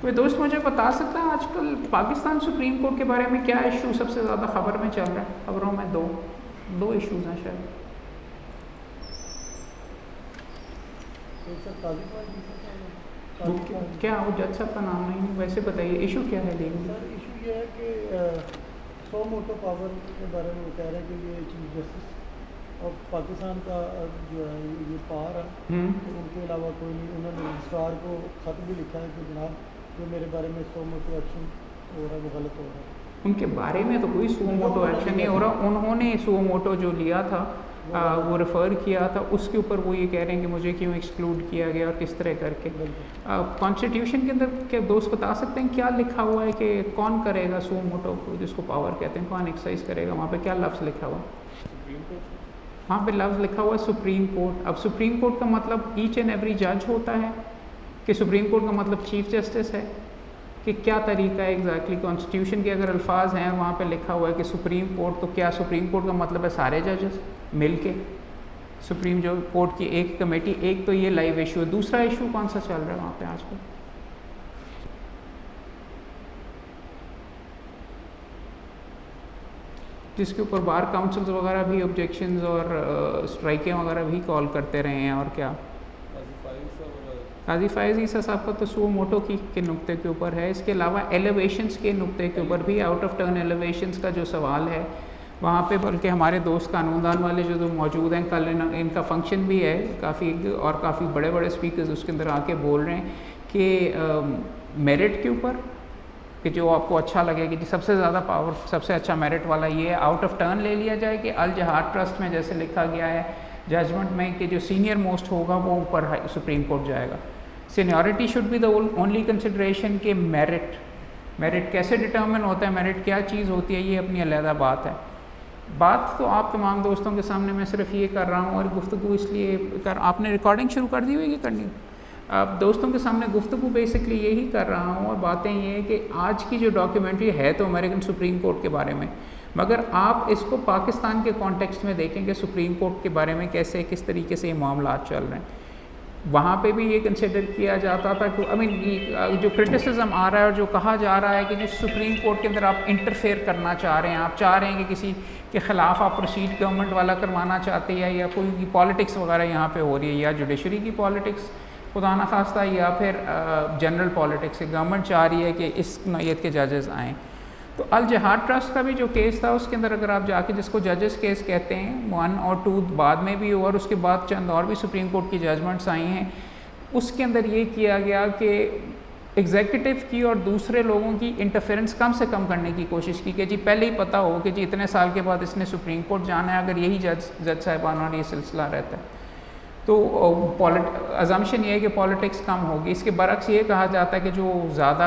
कोई दोस्त मुझे बता सकता है आजकल पाकिस्तान सुप्रीम कोर्ट के बारे में क्या इशू सबसे ज़्यादा खबर में चल रहा है? खबरों में दो इशूज़ हैं शायद। एक सर काजी फाइज वो क्या वो जज साहब का नाम नहीं, वैसे बताइए इशू क्या है लीगल? सर इशू ये है कि सो मोटो पावर के बारे में वो कह रहे हैं कि ये चीफ जस्टिस और पाकिस्तान का जो है ये पावर है, तो उनके अलावा कोई नहीं। उन्होंने रजिस्ट्रार को ख़त भी लिखा है कि जनाब जो मेरे बारे में सो मोटो एक्शन हो रहा है वो गलत हो रहा है। उनके बारे में तो कोई सुओ मोटो एक्शन नहीं हो रहा। उन्होंने सुओ मोटो जो लिया था वो रेफ़र किया था, उसके ऊपर वो ये कह रहे हैं कि मुझे क्यों एक्सक्लूड किया गया और किस तरह करके। कॉन्स्टिट्यूशन के अंदर क्या दोस्त बता सकते हैं क्या लिखा हुआ है कि कौन करेगा सुओ मोटो को, जिसको पावर कहते हैं, कौन एक्सरसाइज करेगा? वहाँ पे क्या लफ्ज़ लिखा हुआ? वहाँ पे लफ्ज़ लिखा हुआ है सुप्रीम कोर्ट। अब सुप्रीम कोर्ट का मतलब ईच एंड एवरी जज होता है कि सुप्रीम कोर्ट का मतलब चीफ जस्टिस है कि क्या तरीका है एग्जैक्टली? कॉन्स्टिट्यूशन के अगर अल्फाज हैं वहाँ पे लिखा हुआ है कि सुप्रीम कोर्ट, तो क्या सुप्रीम कोर्ट का मतलब है सारे जजेस मिल के सुप्रीम जो कोर्ट की एक कमेटी? एक तो ये लाइव इशू है। दूसरा इशू कौन सा चल रहा है वहाँ पे आजकल? जिसके ऊपर बार काउंसिल्स वगैरह भी ऑब्जेक्शंस और स्ट्राइकें वगैरह भी कॉल करते रहे हैं। और क्या काजी फाइज ईसा साहब का तो सुओ मोटो के नुक्ते के ऊपर है। इसके अलावा एलिवेशंस के नुक्ते के ऊपर भी, आउट ऑफ टर्न एलिवेशंस का जो सवाल है वहाँ पे, बल्कि हमारे दोस्त कानूनदान वाले जो मौजूद हैं, कल इनका फंक्शन भी है काफ़ी बड़े बड़े स्पीकर्स उसके अंदर आके बोल रहे हैं कि मेरिट के ऊपर कि जो आपको अच्छा लगे कि सबसे ज़्यादा पावर, सबसे अच्छा मेरिट वाला ये आउट ऑफ टर्न ले लिया जाए कि अल जहाद ट्रस्ट में जैसे लिखा गया है जजमेंट में कि जो सीनियर मोस्ट होगा वो ऊपर सुप्रीम कोर्ट जाएगा। Seniority should be the only consideration के मेरिट कैसे डिटर्मिन होता है, मेरिट क्या चीज़ होती है, ये अपनी अलहदा बात है। बात तो आप तमाम दोस्तों के सामने मैं सिर्फ ये कर रहा हूँ और गुफ्तगू इसलिए कर, आपने रिकॉर्डिंग शुरू कर दी हुई है करनी? अब दोस्तों के सामने गुफ्तगू बेसिकली यही कर रहा हूँ और बातें ये हैं कि आज की जो डॉक्यूमेंट्री है तो अमेरिकन सुप्रीम कोर्ट के बारे में, मगर आप इसको पाकिस्तान के कॉन्टेक्स्ट में देखेंगे सुप्रीम कोर्ट के बारे में कैसे किस तरीके से ये मामला चल रहे हैं। वहाँ पे भी ये कंसिडर किया जाता था कि जो क्रिटिसिज्म आ रहा है और जो कहा जा रहा है कि जिस सुप्रीम कोर्ट के अंदर आप इंटरफेयर करना चाह रहे हैं, आप चाह रहे हैं कि किसी के ख़िलाफ़ आप प्रोसीड गवर्नमेंट वाला करवाना चाहते हैं या कोई की पॉलिटिक्स वगैरह यहाँ पे हो रही है, या जुडिशरी की पॉलिटिक्स खुदा न खास्ता, या फिर जनरल पॉलिटिक्स, गवर्नमेंट चाह रही है कि इस नौइयत के जजेस आएँ। तो अल जहाद ट्रस्ट का भी जो केस था उसके अंदर अगर आप जाके, जिसको जजेस केस कहते हैं, 1 और 2 बाद में भी और उसके बाद चंद और भी सुप्रीम कोर्ट की जजमेंट्स आई हैं, उसके अंदर ये किया गया कि एग्जीक्यूटिव की और दूसरे लोगों की इंटरफेरेंस कम से कम करने की कोशिश की कि जी पहले ही पता हो कि जी इतने साल के बाद इसने सुप्रीम कोर्ट जाना है, अगर यही जज साहिबान और ये सिलसिला रहता है तो अजम्पशन ये है कि पॉलिटिक्स कम होगी। इसके बरक्स ये कहा जाता है कि जो ज़्यादा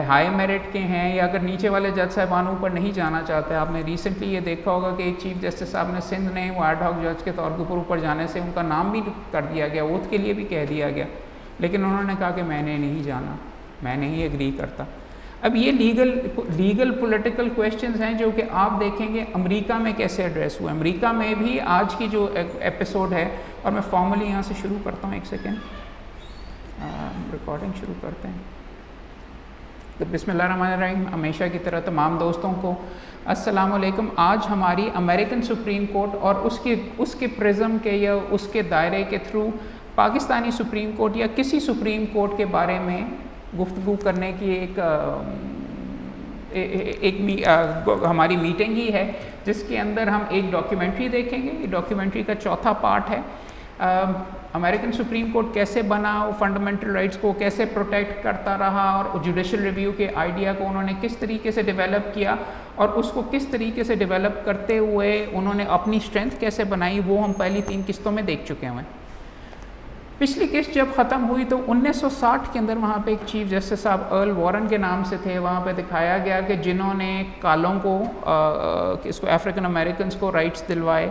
हाई मेरिट के हैं या अगर नीचे वाले जज साहिबान ऊपर नहीं जाना चाहते, आपने रिसेंटली ये देखा होगा कि एक चीफ जस्टिस साहब ने सिंध ने वो एड हॉक जज के तौर के ऊपर जाने से उनका नाम भी कर दिया गया, ओथ के लिए भी कह दिया गया, लेकिन उन्होंने कहा कि मैंने नहीं जाना, मैं नहीं एग्री करता। अब ये लीगल पॉलिटिकल क्वेश्चंस हैं जो कि आप देखेंगे अमेरिका में कैसे एड्रेस हुआ। अमेरिका में भी आज की जो एपिसोड है, और मैं फॉर्मली यहाँ से शुरू करता हूँ, एक सेकेंड रिकॉर्डिंग शुरू करते हैं। तो बिस्मिल्लाहिर्रहमानिर्रहीम, हमेशा की तरह तमाम दोस्तों को अस्सलाम वालेकुम। आज हमारी अमेरिकन सुप्रीम कोर्ट और उसके प्रिज्म के या उसके दायरे के थ्रू पाकिस्तानी सुप्रीम कोर्ट या किसी सुप्रीम कोर्ट के बारे में गुफ्तगू करने की हमारी मीटिंग ही है, जिसके अंदर हम एक डॉक्यूमेंट्री देखेंगे। ये डॉक्यूमेंट्री का चौथा पार्ट है, अमेरिकन सुप्रीम कोर्ट कैसे बना, वो फंडामेंटल राइट्स को कैसे प्रोटेक्ट करता रहा और जुडिशल रिव्यू के आइडिया को उन्होंने किस तरीके से डेवलप किया और उसको किस तरीके से डेवलप करते हुए उन्होंने अपनी स्ट्रेंथ कैसे बनाई, वो हम पहली 3 किस्तों में देख चुके हैं। पिछली किस्त जब ख़त्म हुई तो 1960 के अंदर वहाँ पे एक चीफ जस्टिस साहब अर्ल वॉरेन के नाम से थे। वहाँ पे दिखाया गया कि जिन्होंने कालों को इसको अफ्रीकन अमेरिकन को राइट्स दिलवाए,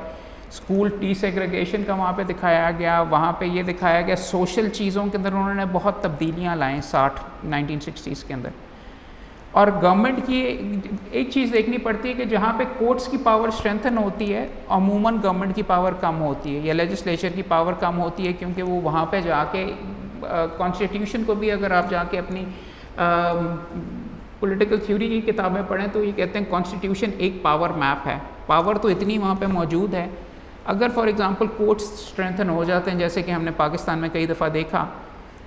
स्कूल डिसेग्रीगेशन का वहाँ पे दिखाया गया। वहाँ पे ये दिखाया गया सोशल चीज़ों के अंदर उन्होंने बहुत तब्दीलियाँ लाएँ 1960s के अंदर। और गवर्नमेंट की एक चीज़ देखनी पड़ती है कि जहाँ पे कोर्ट्स की पावर स्ट्रेंथन होती है, अमूमन गवर्नमेंट की पावर कम होती है या लेजिस्लेचर की पावर कम होती है, क्योंकि वो वहाँ पे जाके कॉन्स्टिट्यूशन को भी अगर आप जाके अपनी पॉलिटिकल थ्योरी की किताबें पढ़ें तो ये कहते हैं कॉन्स्टिट्यूशन एक पावर मैप है, पावर तो इतनी वहाँ पे मौजूद है, अगर फॉर एग्जांपल कोर्ट्स स्ट्रेंथन हो जाते हैं जैसे कि हमने पाकिस्तान में कई दफ़ा देखा,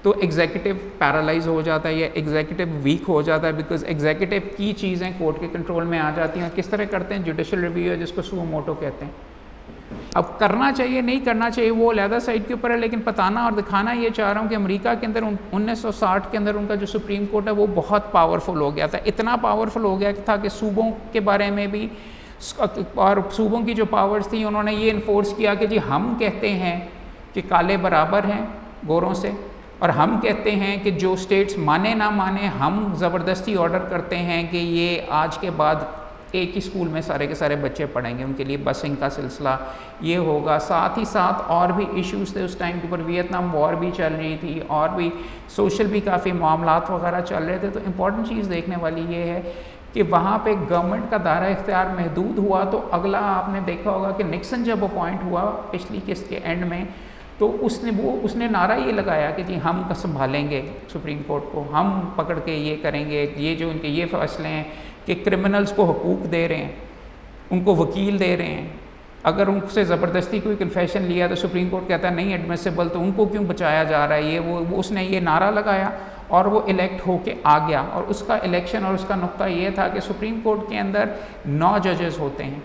तो एग्जीक्यूटिव पैरालाइज हो जाता है या एग्जीक्यूटिव वीक हो जाता है, बिकॉज एग्जीक्यूटिव की चीज़ें कोर्ट के कंट्रोल में आ जाती हैं। किस तरह करते हैं, जुडिशल रिव्यू है जिसको सुओ मोटो कहते हैं। अब करना चाहिए नहीं करना चाहिए वो अलहदा साइड के ऊपर है, लेकिन बताना और दिखाना ये चाह रहा हूँ कि अमेरिका के अंदर 1960 के अंदर उनका जो सुप्रीम कोर्ट है वो बहुत पावरफुल हो गया था, इतना पावरफुल हो गया था कि सूबों के बारे में भी और सूबों की जो पावर्स थी उन्होंने ये इन्फोर्स किया कि जी हम कहते हैं कि काले बराबर हैं गोरों से, और हम कहते हैं कि जो स्टेट्स माने ना माने हम ज़बरदस्ती ऑर्डर करते हैं कि ये आज के बाद एक ही स्कूल में सारे के सारे बच्चे पढ़ेंगे, उनके लिए बसिंग का सिलसिला ये होगा। साथ ही साथ और भी इश्यूज़ थे उस टाइम के ऊपर, वियतनाम वॉर भी चल रही थी और भी सोशल भी काफ़ी मामलात वगैरह चल रहे थे। तो इम्पॉर्टेंट चीज़ देखने वाली ये है कि वहाँ पे गवर्नमेंट का दायरा इख्तियार महदूद हुआ। तो अगला आपने देखा होगा कि निक्सन जब अपॉइंट हुआ पिछली किस्त के एंड में, तो उसने नारा ये लगाया कि जी हम संभालेंगे सुप्रीम कोर्ट को, हम पकड़ के ये करेंगे, ये जो उनके ये फैसले हैं कि क्रिमिनल्स को हकूक़ दे रहे हैं, उनको वकील दे रहे हैं, अगर उनसे ज़बरदस्ती कोई कन्फेशन लिया तो सुप्रीम कोर्ट कहता है नहीं एडमिसिबल, तो उनको क्यों बचाया जा रहा है, ये वो उसने ये नारा लगाया और वो इलेक्ट होके आ गया। और उसका इलेक्शन और उसका नुक्ता ये था कि सुप्रीम कोर्ट के अंदर 9 जजेस होते हैं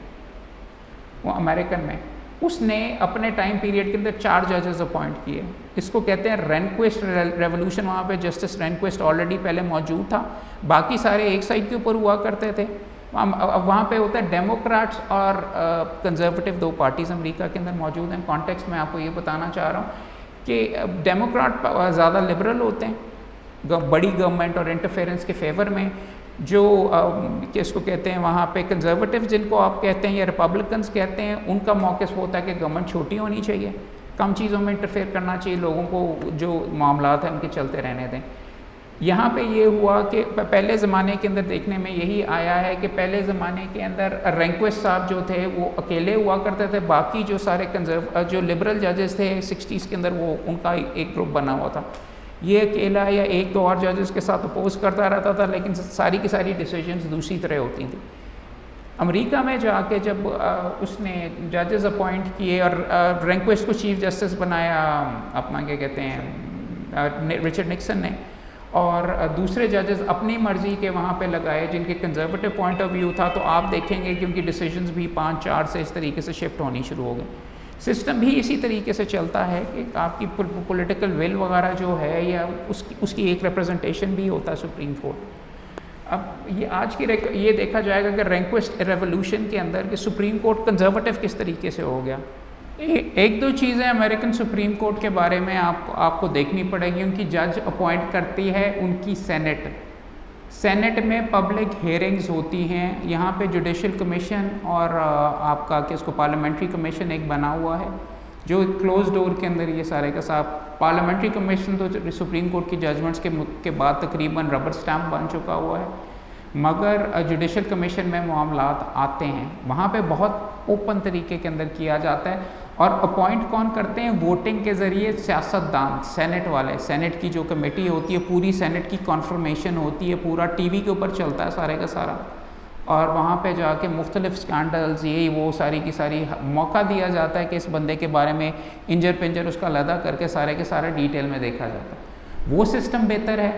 वो अमेरिकन में, उसने अपने टाइम पीरियड के अंदर 4 जजेस अपॉइंट किए। इसको कहते हैं रेनक्विस्ट रेवोल्यूशन। वहाँ पे जस्टिस रेनक्विस्ट ऑलरेडी पहले मौजूद था, बाकी सारे एक साइड के ऊपर हुआ करते थे। वहाँ पे होता है डेमोक्रेट्स और कंजर्वेटिव 2 पार्टीज़ अमेरिका के अंदर मौजूद हैं। कॉन्टेक्स्ट में आपको ये बताना चाह रहा हूँ कि डेमोक्रेट ज़्यादा लिबरल होते हैं बड़ी गवर्नमेंट और इंटरफेरेंस के फेवर में, जो किसको कहते हैं वहाँ पे कंजर्वेटिव जिनको आप कहते हैं या रिपब्लिकन्स कहते हैं, उनका मौक़िफ़ होता है कि गवर्नमेंट छोटी होनी चाहिए, कम चीज़ों में इंटरफेयर करना चाहिए, लोगों को जो मामलात हैं उनके चलते रहने दें। यहाँ पे ये हुआ कि पहले ज़माने के अंदर देखने में यही आया है कि पहले ज़माने के अंदर रेनक्विस्ट साहब जो थे वो अकेले हुआ करते थे, बाकी जो सारे जो लिबरल जजेस थे 60s के अंदर वो उनका एक ग्रुप बना हुआ था, ये अकेला या 1-2 और जजेस के साथ अपोज करता रहता था, लेकिन सारी की सारी डिसीजंस दूसरी तरह होती थी। अमेरिका में जाके जब उसने जजेस अपॉइंट किए और रेनक्विस्ट को चीफ जस्टिस बनाया अपना क्या कहते हैं रिचर्ड निक्सन ने, और दूसरे जजेस अपनी मर्ज़ी के वहाँ पे लगाए जिनके कंजर्वेटिव पॉइंट ऑफ व्यू था, तो आप देखेंगे कि उनकी डिसीजंस भी 5-4 से इस तरीके से शिफ्ट होनी शुरू हो गई। सिस्टम भी इसी तरीके से चलता है कि आपकी पॉलिटिकल विल वगैरह जो है या उसकी एक रिप्रेजेंटेशन भी होता है सुप्रीम कोर्ट। अब ये आज की ये देखा जाएगा कि रेनक्विस्ट रेवोल्यूशन के अंदर कि सुप्रीम कोर्ट कंजर्वेटिव किस तरीके से हो गया। 1-2 चीज़ें अमेरिकन सुप्रीम कोर्ट के बारे में आपको देखनी पड़ेगी। उनकी जज अपॉइंट करती है उनकी सेनेट में पब्लिक हेयरिंग्स होती हैं। यहाँ पे जुडिशल कमीशन और आपका किसको पार्लियामेंट्री कमीशन एक बना हुआ है जो क्लोज डोर के अंदर ये सारे का साथ। पार्लियामेंट्री कमीशन तो सुप्रीम कोर्ट की जजमेंट्स के बाद तकरीबन रबर स्टैम्प बन चुका हुआ है, मगर जुडिशल कमीशन में मामलात आते हैं, वहाँ पे बहुत ओपन तरीके के अंदर किया जाता है। और अपॉइंट कौन करते हैं, वोटिंग के ज़रिए सियासतदान, सेनेट वाले, सेनेट की जो कमेटी होती है पूरी सेनेट की कॉन्फर्मेशन होती है, पूरा टीवी के ऊपर चलता है सारे का सारा, और वहाँ पे जाके मुख्तलिफ स्कैंडल्स ये वो सारी की सारी मौका दिया जाता है कि इस बंदे के बारे में इंजर पिंजर उसका लदा करके सारे के सारे डिटेल में देखा जाता है। वो सिस्टम बेहतर है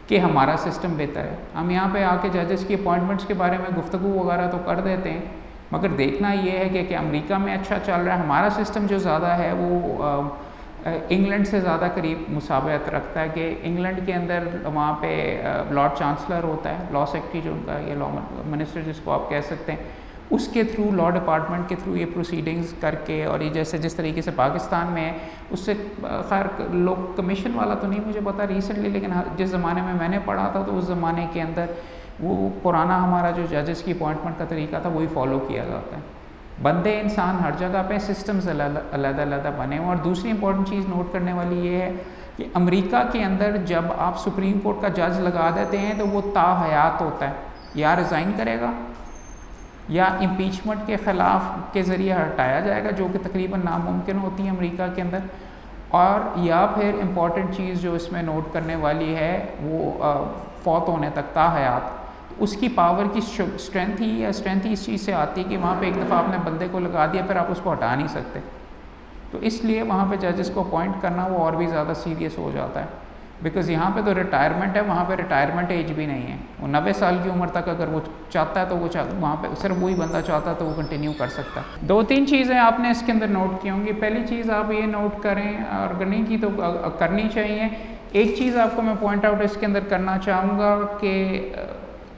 कि हमारा सिस्टम बेहतर है? हम यहाँ पे आके जजेस की अपॉइंटमेंट्स के बारे में गुफ्तगू वगैरह तो कर देते हैं, मगर देखना ये है कि अमेरिका में अच्छा चल रहा है। हमारा सिस्टम जो ज़्यादा है वो इंग्लैंड से ज़्यादा करीब मुसाबत रखता है कि इंग्लैंड के अंदर वहाँ पे लॉर्ड चांसलर होता है, लॉ सेक्रेटरी जो उनका ये लॉ मिनिस्टर जिसको आप कह सकते हैं, उसके थ्रू लॉ डिपार्टमेंट के थ्रू ये प्रोसीडिंग्स करके, और ये जैसे जिस तरीके से पाकिस्तान में है उससे खैर लोग कमीशन वाला तो नहीं मुझे पता रिसेंटली, लेकिन जिस ज़माने में मैंने पढ़ा था तो उस ज़माने के अंदर वो पुराना हमारा जो जजेस की अपॉइंटमेंट का तरीका था वही फॉलो किया जाता है। बंदे इंसान हर जगह पे सिस्टम्स अलग-अलग बने हुए। और दूसरी इंपॉर्टेंट चीज़ नोट करने वाली ये है कि अमेरिका के अंदर जब आप सुप्रीम कोर्ट का जज लगा देते हैं तो वो ताहयात होता है, या रिज़ाइन करेगा या इम्पीचमेंट के ख़िलाफ़ के ज़रिए हटाया जाएगा, जो कि तकरीबन नामुमकिन होती है अमेरिका के अंदर। और या फिर इम्पॉर्टेंट चीज़ जो इसमें नोट करने वाली है वो फौत होने तक ताहयात, उसकी पावर की स्ट्रेंथ ही इस चीज़ से आती है कि वहाँ पे एक दफ़ा आपने बंदे को लगा दिया फिर आप उसको हटा नहीं सकते। तो इसलिए वहाँ पे जजेस को अपॉइंट करना वो और भी ज़्यादा सीरियस हो जाता है, बिकॉज़ यहाँ पे तो रिटायरमेंट है, वहाँ पे रिटायरमेंट एज भी नहीं है। वो 90 साल की उम्र तक अगर वो चाहता है तो वो वहाँ पे सिर्फ वही बंदा चाहता है तो वो कंटिन्यू कर सकता है। 2-3 चीज़ें आपने इसके अंदर नोट की होंगी। पहली चीज़ आप ये नोट करें, और करनी की तो करनी चाहिए। एक चीज़ आपको मैं पॉइंट आउट इसके अंदर करना चाहूँगा कि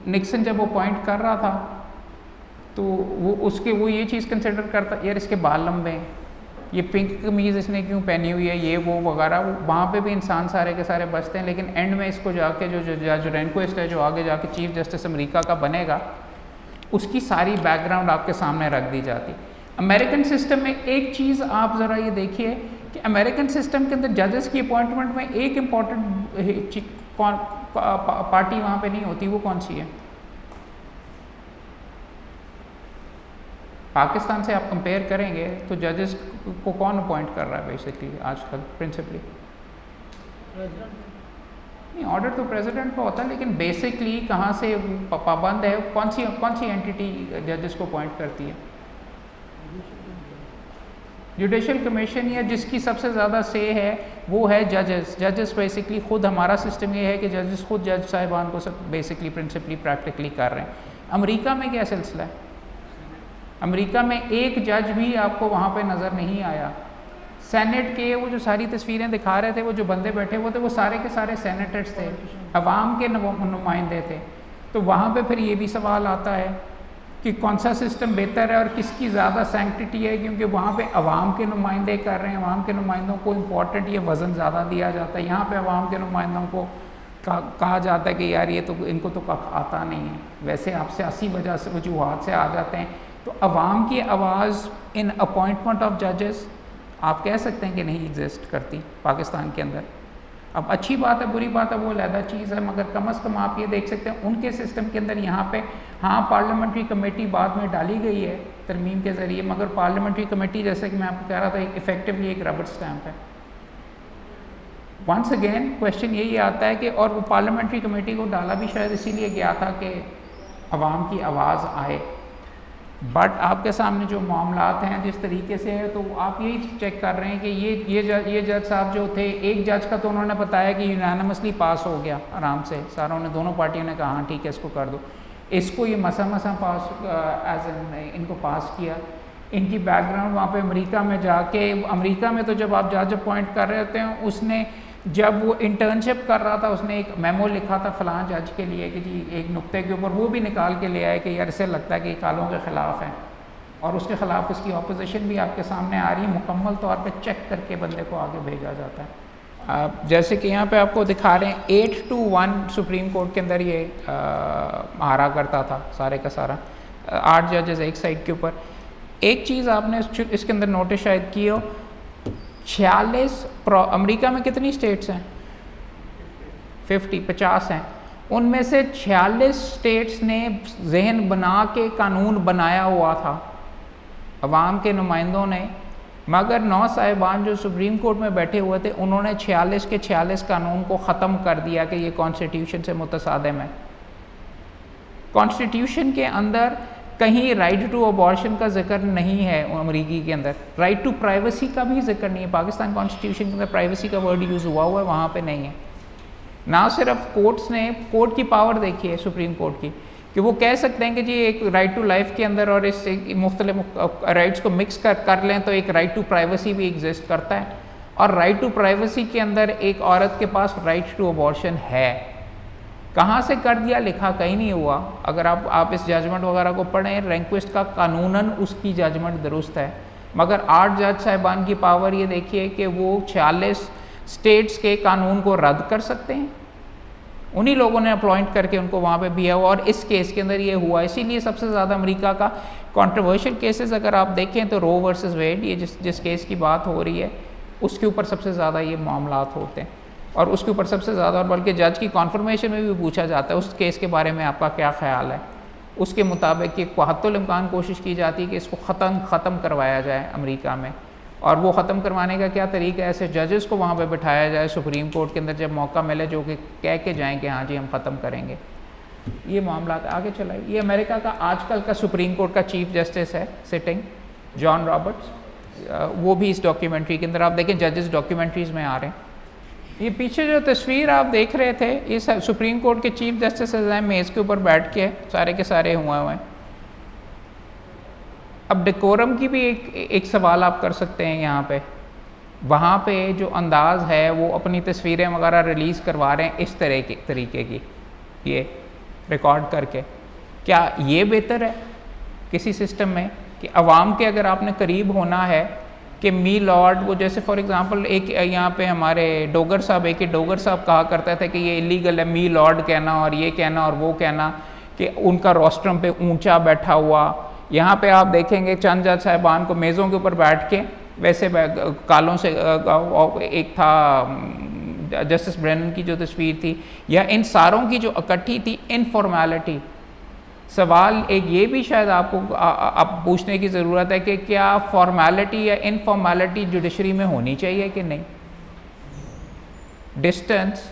निक्सन जब वो पॉइंट कर रहा था तो वो ये चीज़ कंसिडर करता, यार इसके बाल लंबे हैं, ये पिंक कमीज़ इसने क्यों पहनी हुई है, ये वो वगैरह। वहाँ पे भी इंसान सारे के सारे बचते हैं, लेकिन एंड में इसको जाके जो जज रेनक्विस्ट है, जो आगे जाके चीफ जस्टिस अमेरिका का बनेगा, उसकी सारी बैकग्राउंड आपके सामने रख दी जाती। अमेरिकन सिस्टम में एक चीज़ आप ज़रा ये देखिए कि अमेरिकन सिस्टम के अंदर जजेस की अपॉइंटमेंट में एक इम्पॉर्टेंट पार्टी वहाँ पे नहीं होती। वो कौन सी है? पाकिस्तान से आप कंपेयर करेंगे तो जजेस को कौन अपॉइंट कर रहा है बेसिकली आजकल प्रिंसिपली? नहीं, ऑर्डर तो प्रेसिडेंट का होता है, लेकिन बेसिकली कहाँ से पाबंद है, कौन सी एंटिटी जजेस को अपॉइंट करती है? जुडिशल कमीशन, या जिसकी सबसे ज़्यादा से है वो है जजेस बेसिकली खुद। हमारा सिस्टम ये है कि जजेस खुद जज साहिबान को सब बेसिकली प्रिंसिपली प्रैक्टिकली कर रहे हैं। अमेरिका में क्या सिलसिला है? अमेरिका में एक जज भी आपको वहाँ पे नज़र नहीं आया। सेनेट के वो जो सारी तस्वीरें दिखा रहे थे, वो जो बंदे बैठे हुए थे वो सारे के सारे सेनेटर्स थे, अवाम के नुमाइंदे थे। तो वहाँ पे फिर ये भी सवाल आता है कि कौन सा सिस्टम बेहतर है और किसकी ज़्यादा सैंक्टिटी है, क्योंकि वहाँ पे अवाम के नुमाइंदे कर रहे हैं, अवाम के नुमाइंदों को इम्पोर्टेंट ये वज़न ज़्यादा दिया जाता है। यहाँ पे अवाम के नुमाइंदों को कहा जाता है कि यार ये तो इनको तो आता नहीं है, वैसे आप सियासी वजह से वजूहात से आ जाते हैं। तो अवाम की आवाज़ इन अपॉइंटमेंट ऑफ जजेस आप कह सकते हैं कि नहीं एग्जिस्ट करती पाकिस्तान के अंदर। अब अच्छी बात है बुरी बात है वो अलग चीज़ है, मगर कम अज़ कम आप ये देख सकते हैं उनके सिस्टम के अंदर यहाँ पे हाँ पार्लियामेंट्री कमेटी बाद में डाली गई है तरमीम के ज़रिए, मगर पार्लियामेंट्री कमेटी जैसे कि मैं आपको कह रहा था इफ़ेक्टिवली एक रबर स्टैम्प है। वंस अगेन क्वेश्चन यही आता है कि और वो पार्लियामेंट्री कमेटी को डाला भी शायद इसीलिए गया था कि अवाम की आवाज़ आए। बट आपके सामने जो मामलात हैं जिस तरीके से है, तो आप यही चेक कर रहे हैं कि ये जज साहब जो थे, एक जज का तो उन्होंने बताया कि यूनानिमसली पास हो गया आराम से, सारों ने दोनों पार्टियों ने कहा हाँ ठीक है इसको कर दो। इसको ये मसा पास एज एन इनको पास किया। इनकी बैकग्राउंड वहाँ पे अमेरिका में जाके, अमेरिका में तो जब आप जज अपॉइंट कर रहे होते हैं, उसने जब वो इंटर्नशिप कर रहा था उसने एक मेमो लिखा था फ़लाँ जज के लिए कि जी एक नुक्ते के ऊपर, वो भी निकाल के ले आए कि यार इसे लगता है कि कालों के ख़िलाफ़ हैं, और उसके ख़िलाफ़ उसकी अपोजिशन भी आपके सामने आ रही है, मुकम्मल तौर पे चेक करके बंदे को आगे भेजा जाता है। जैसे कि यहाँ पे आपको दिखा रहे हैं 8-1 सुप्रीम कोर्ट के अंदर ये हारा करता था सारे का सारा, 8 जजेस एक साइड के ऊपर। एक चीज़ आपने इसके अंदर नोटिस शायद की हो, 46 अमेरिका में कितनी स्टेट्स हैं? 50 हैं। उनमें से 46 स्टेट्स ने जहन बना के कानून बनाया हुआ था अवाम के नुमाइंदों ने, मगर 9 साहिबान जो सुप्रीम कोर्ट में बैठे हुए थे उन्होंने 46 के 46 कानून को ख़त्म कर दिया कि ये कॉन्स्टिट्यूशन से मुतसादिम है। कॉन्स्टिट्यूशन के अंदर कहीं राइट टू अबॉर्शन का जिक्र नहीं है अमरीकी के अंदर, राइट टू प्राइवेसी का भी जिक्र नहीं है। पाकिस्तान कॉन्स्टिट्यूशन के अंदर प्राइवेसी का वर्ड यूज़ हुआ है, वहाँ पे नहीं है। ना सिर्फ कोर्ट्स ने, कोर्ट की पावर देखी है सुप्रीम कोर्ट की कि वो कह सकते हैं कि जी एक राइट टू लाइफ के अंदर और इस मुख्तलिफ राइट्स को मिक्स कर लें तो एक राइट टू प्राइवेसी भी एग्जिस्ट करता है, और राइट टू प्राइवेसी के अंदर एक औरत के पास राइट टू अबॉर्शन है। कहाँ से कर दिया, लिखा कहीं नहीं हुआ। अगर आप इस जजमेंट वगैरह को पढ़ें, रेंक्विस्ट का कानूनन उसकी जजमेंट दुरुस्त है, मगर 8 जज साहिबान की पावर ये देखिए कि वो 46 स्टेट्स के कानून को रद्द कर सकते हैं। उन्हीं लोगों ने अपॉइंट करके उनको वहाँ पे दिया हुआ, और इस केस के अंदर ये हुआ। इसीलिए सबसे ज़्यादा अमेरिका का कंट्रोवर्शियल केसेस अगर आप देखें तो रो वर्सेस वेड, ये जिस केस की बात हो रही है उसके ऊपर सबसे ज़्यादा ये मामलात होते हैं, और उसके ऊपर सबसे ज़्यादा, और बल्कि जज की कॉन्फर्मेशन में भी पूछा जाता है उस केस के बारे में आपका क्या ख्याल है। उसके मुताबिक कि हत्तुल इम्कान कोशिश की जाती है कि इसको ख़त्म करवाया जाए अमेरिका में, और वो ख़त्म करवाने का क्या तरीका है, ऐसे जजेस को वहाँ पे बिठाया जाए सुप्रीम कोर्ट के अंदर जब मौका मिले, जो कि कह के जाएँ कि हाँ जी हम ख़त्म करेंगे। ये मामला आगे चलाए। ये अमेरिका का आजकल का सुप्रीम कोर्ट का चीफ जस्टिस है सिटिंग, जॉन रॉबर्ट्स, वो भी इस डॉक्यूमेंट्री के अंदर आप देखें, जजेस डॉक्यूमेंट्रीज़ में आ रहे हैं। ये पीछे जो तस्वीर आप देख रहे थे, इस सुप्रीम कोर्ट के चीफ जस्टिस मेज़ के ऊपर बैठ के सारे के सारे हुए हैं। अब डेकोरम की भी एक सवाल आप कर सकते हैं यहाँ पे। वहाँ पे जो अंदाज़ है वो अपनी तस्वीरें वगैरह रिलीज़ करवा रहे हैं इस तरह के तरीके की, ये रिकॉर्ड करके। क्या ये बेहतर है किसी सिस्टम में कि अवाम के अगर आपने करीब होना है कि मी लॉर्ड, वो जैसे फॉर एग्ज़ाम्पल एक यहाँ पे हमारे डोगर साहब, एक डोगर साहब कहा करता था कि ये इलीगल है मी लॉर्ड कहना और ये कहना और वो कहना, कि उनका रोस्ट्रम पे ऊंचा बैठा हुआ। यहाँ पे आप देखेंगे चंद जज साहिबान को मेज़ों के ऊपर बैठ के, वैसे कालों से एक था जस्टिस ब्रेनन की जो तस्वीर थी, या इन सारों की जो इकट्ठी थी इनफॉर्मेलिटी। सवाल एक ये भी शायद आपको आप पूछने की ज़रूरत है कि क्या फॉर्मेलिटी या इनफॉर्मेलिटी जुडिशरी में होनी चाहिए कि नहीं। डिस्टेंस,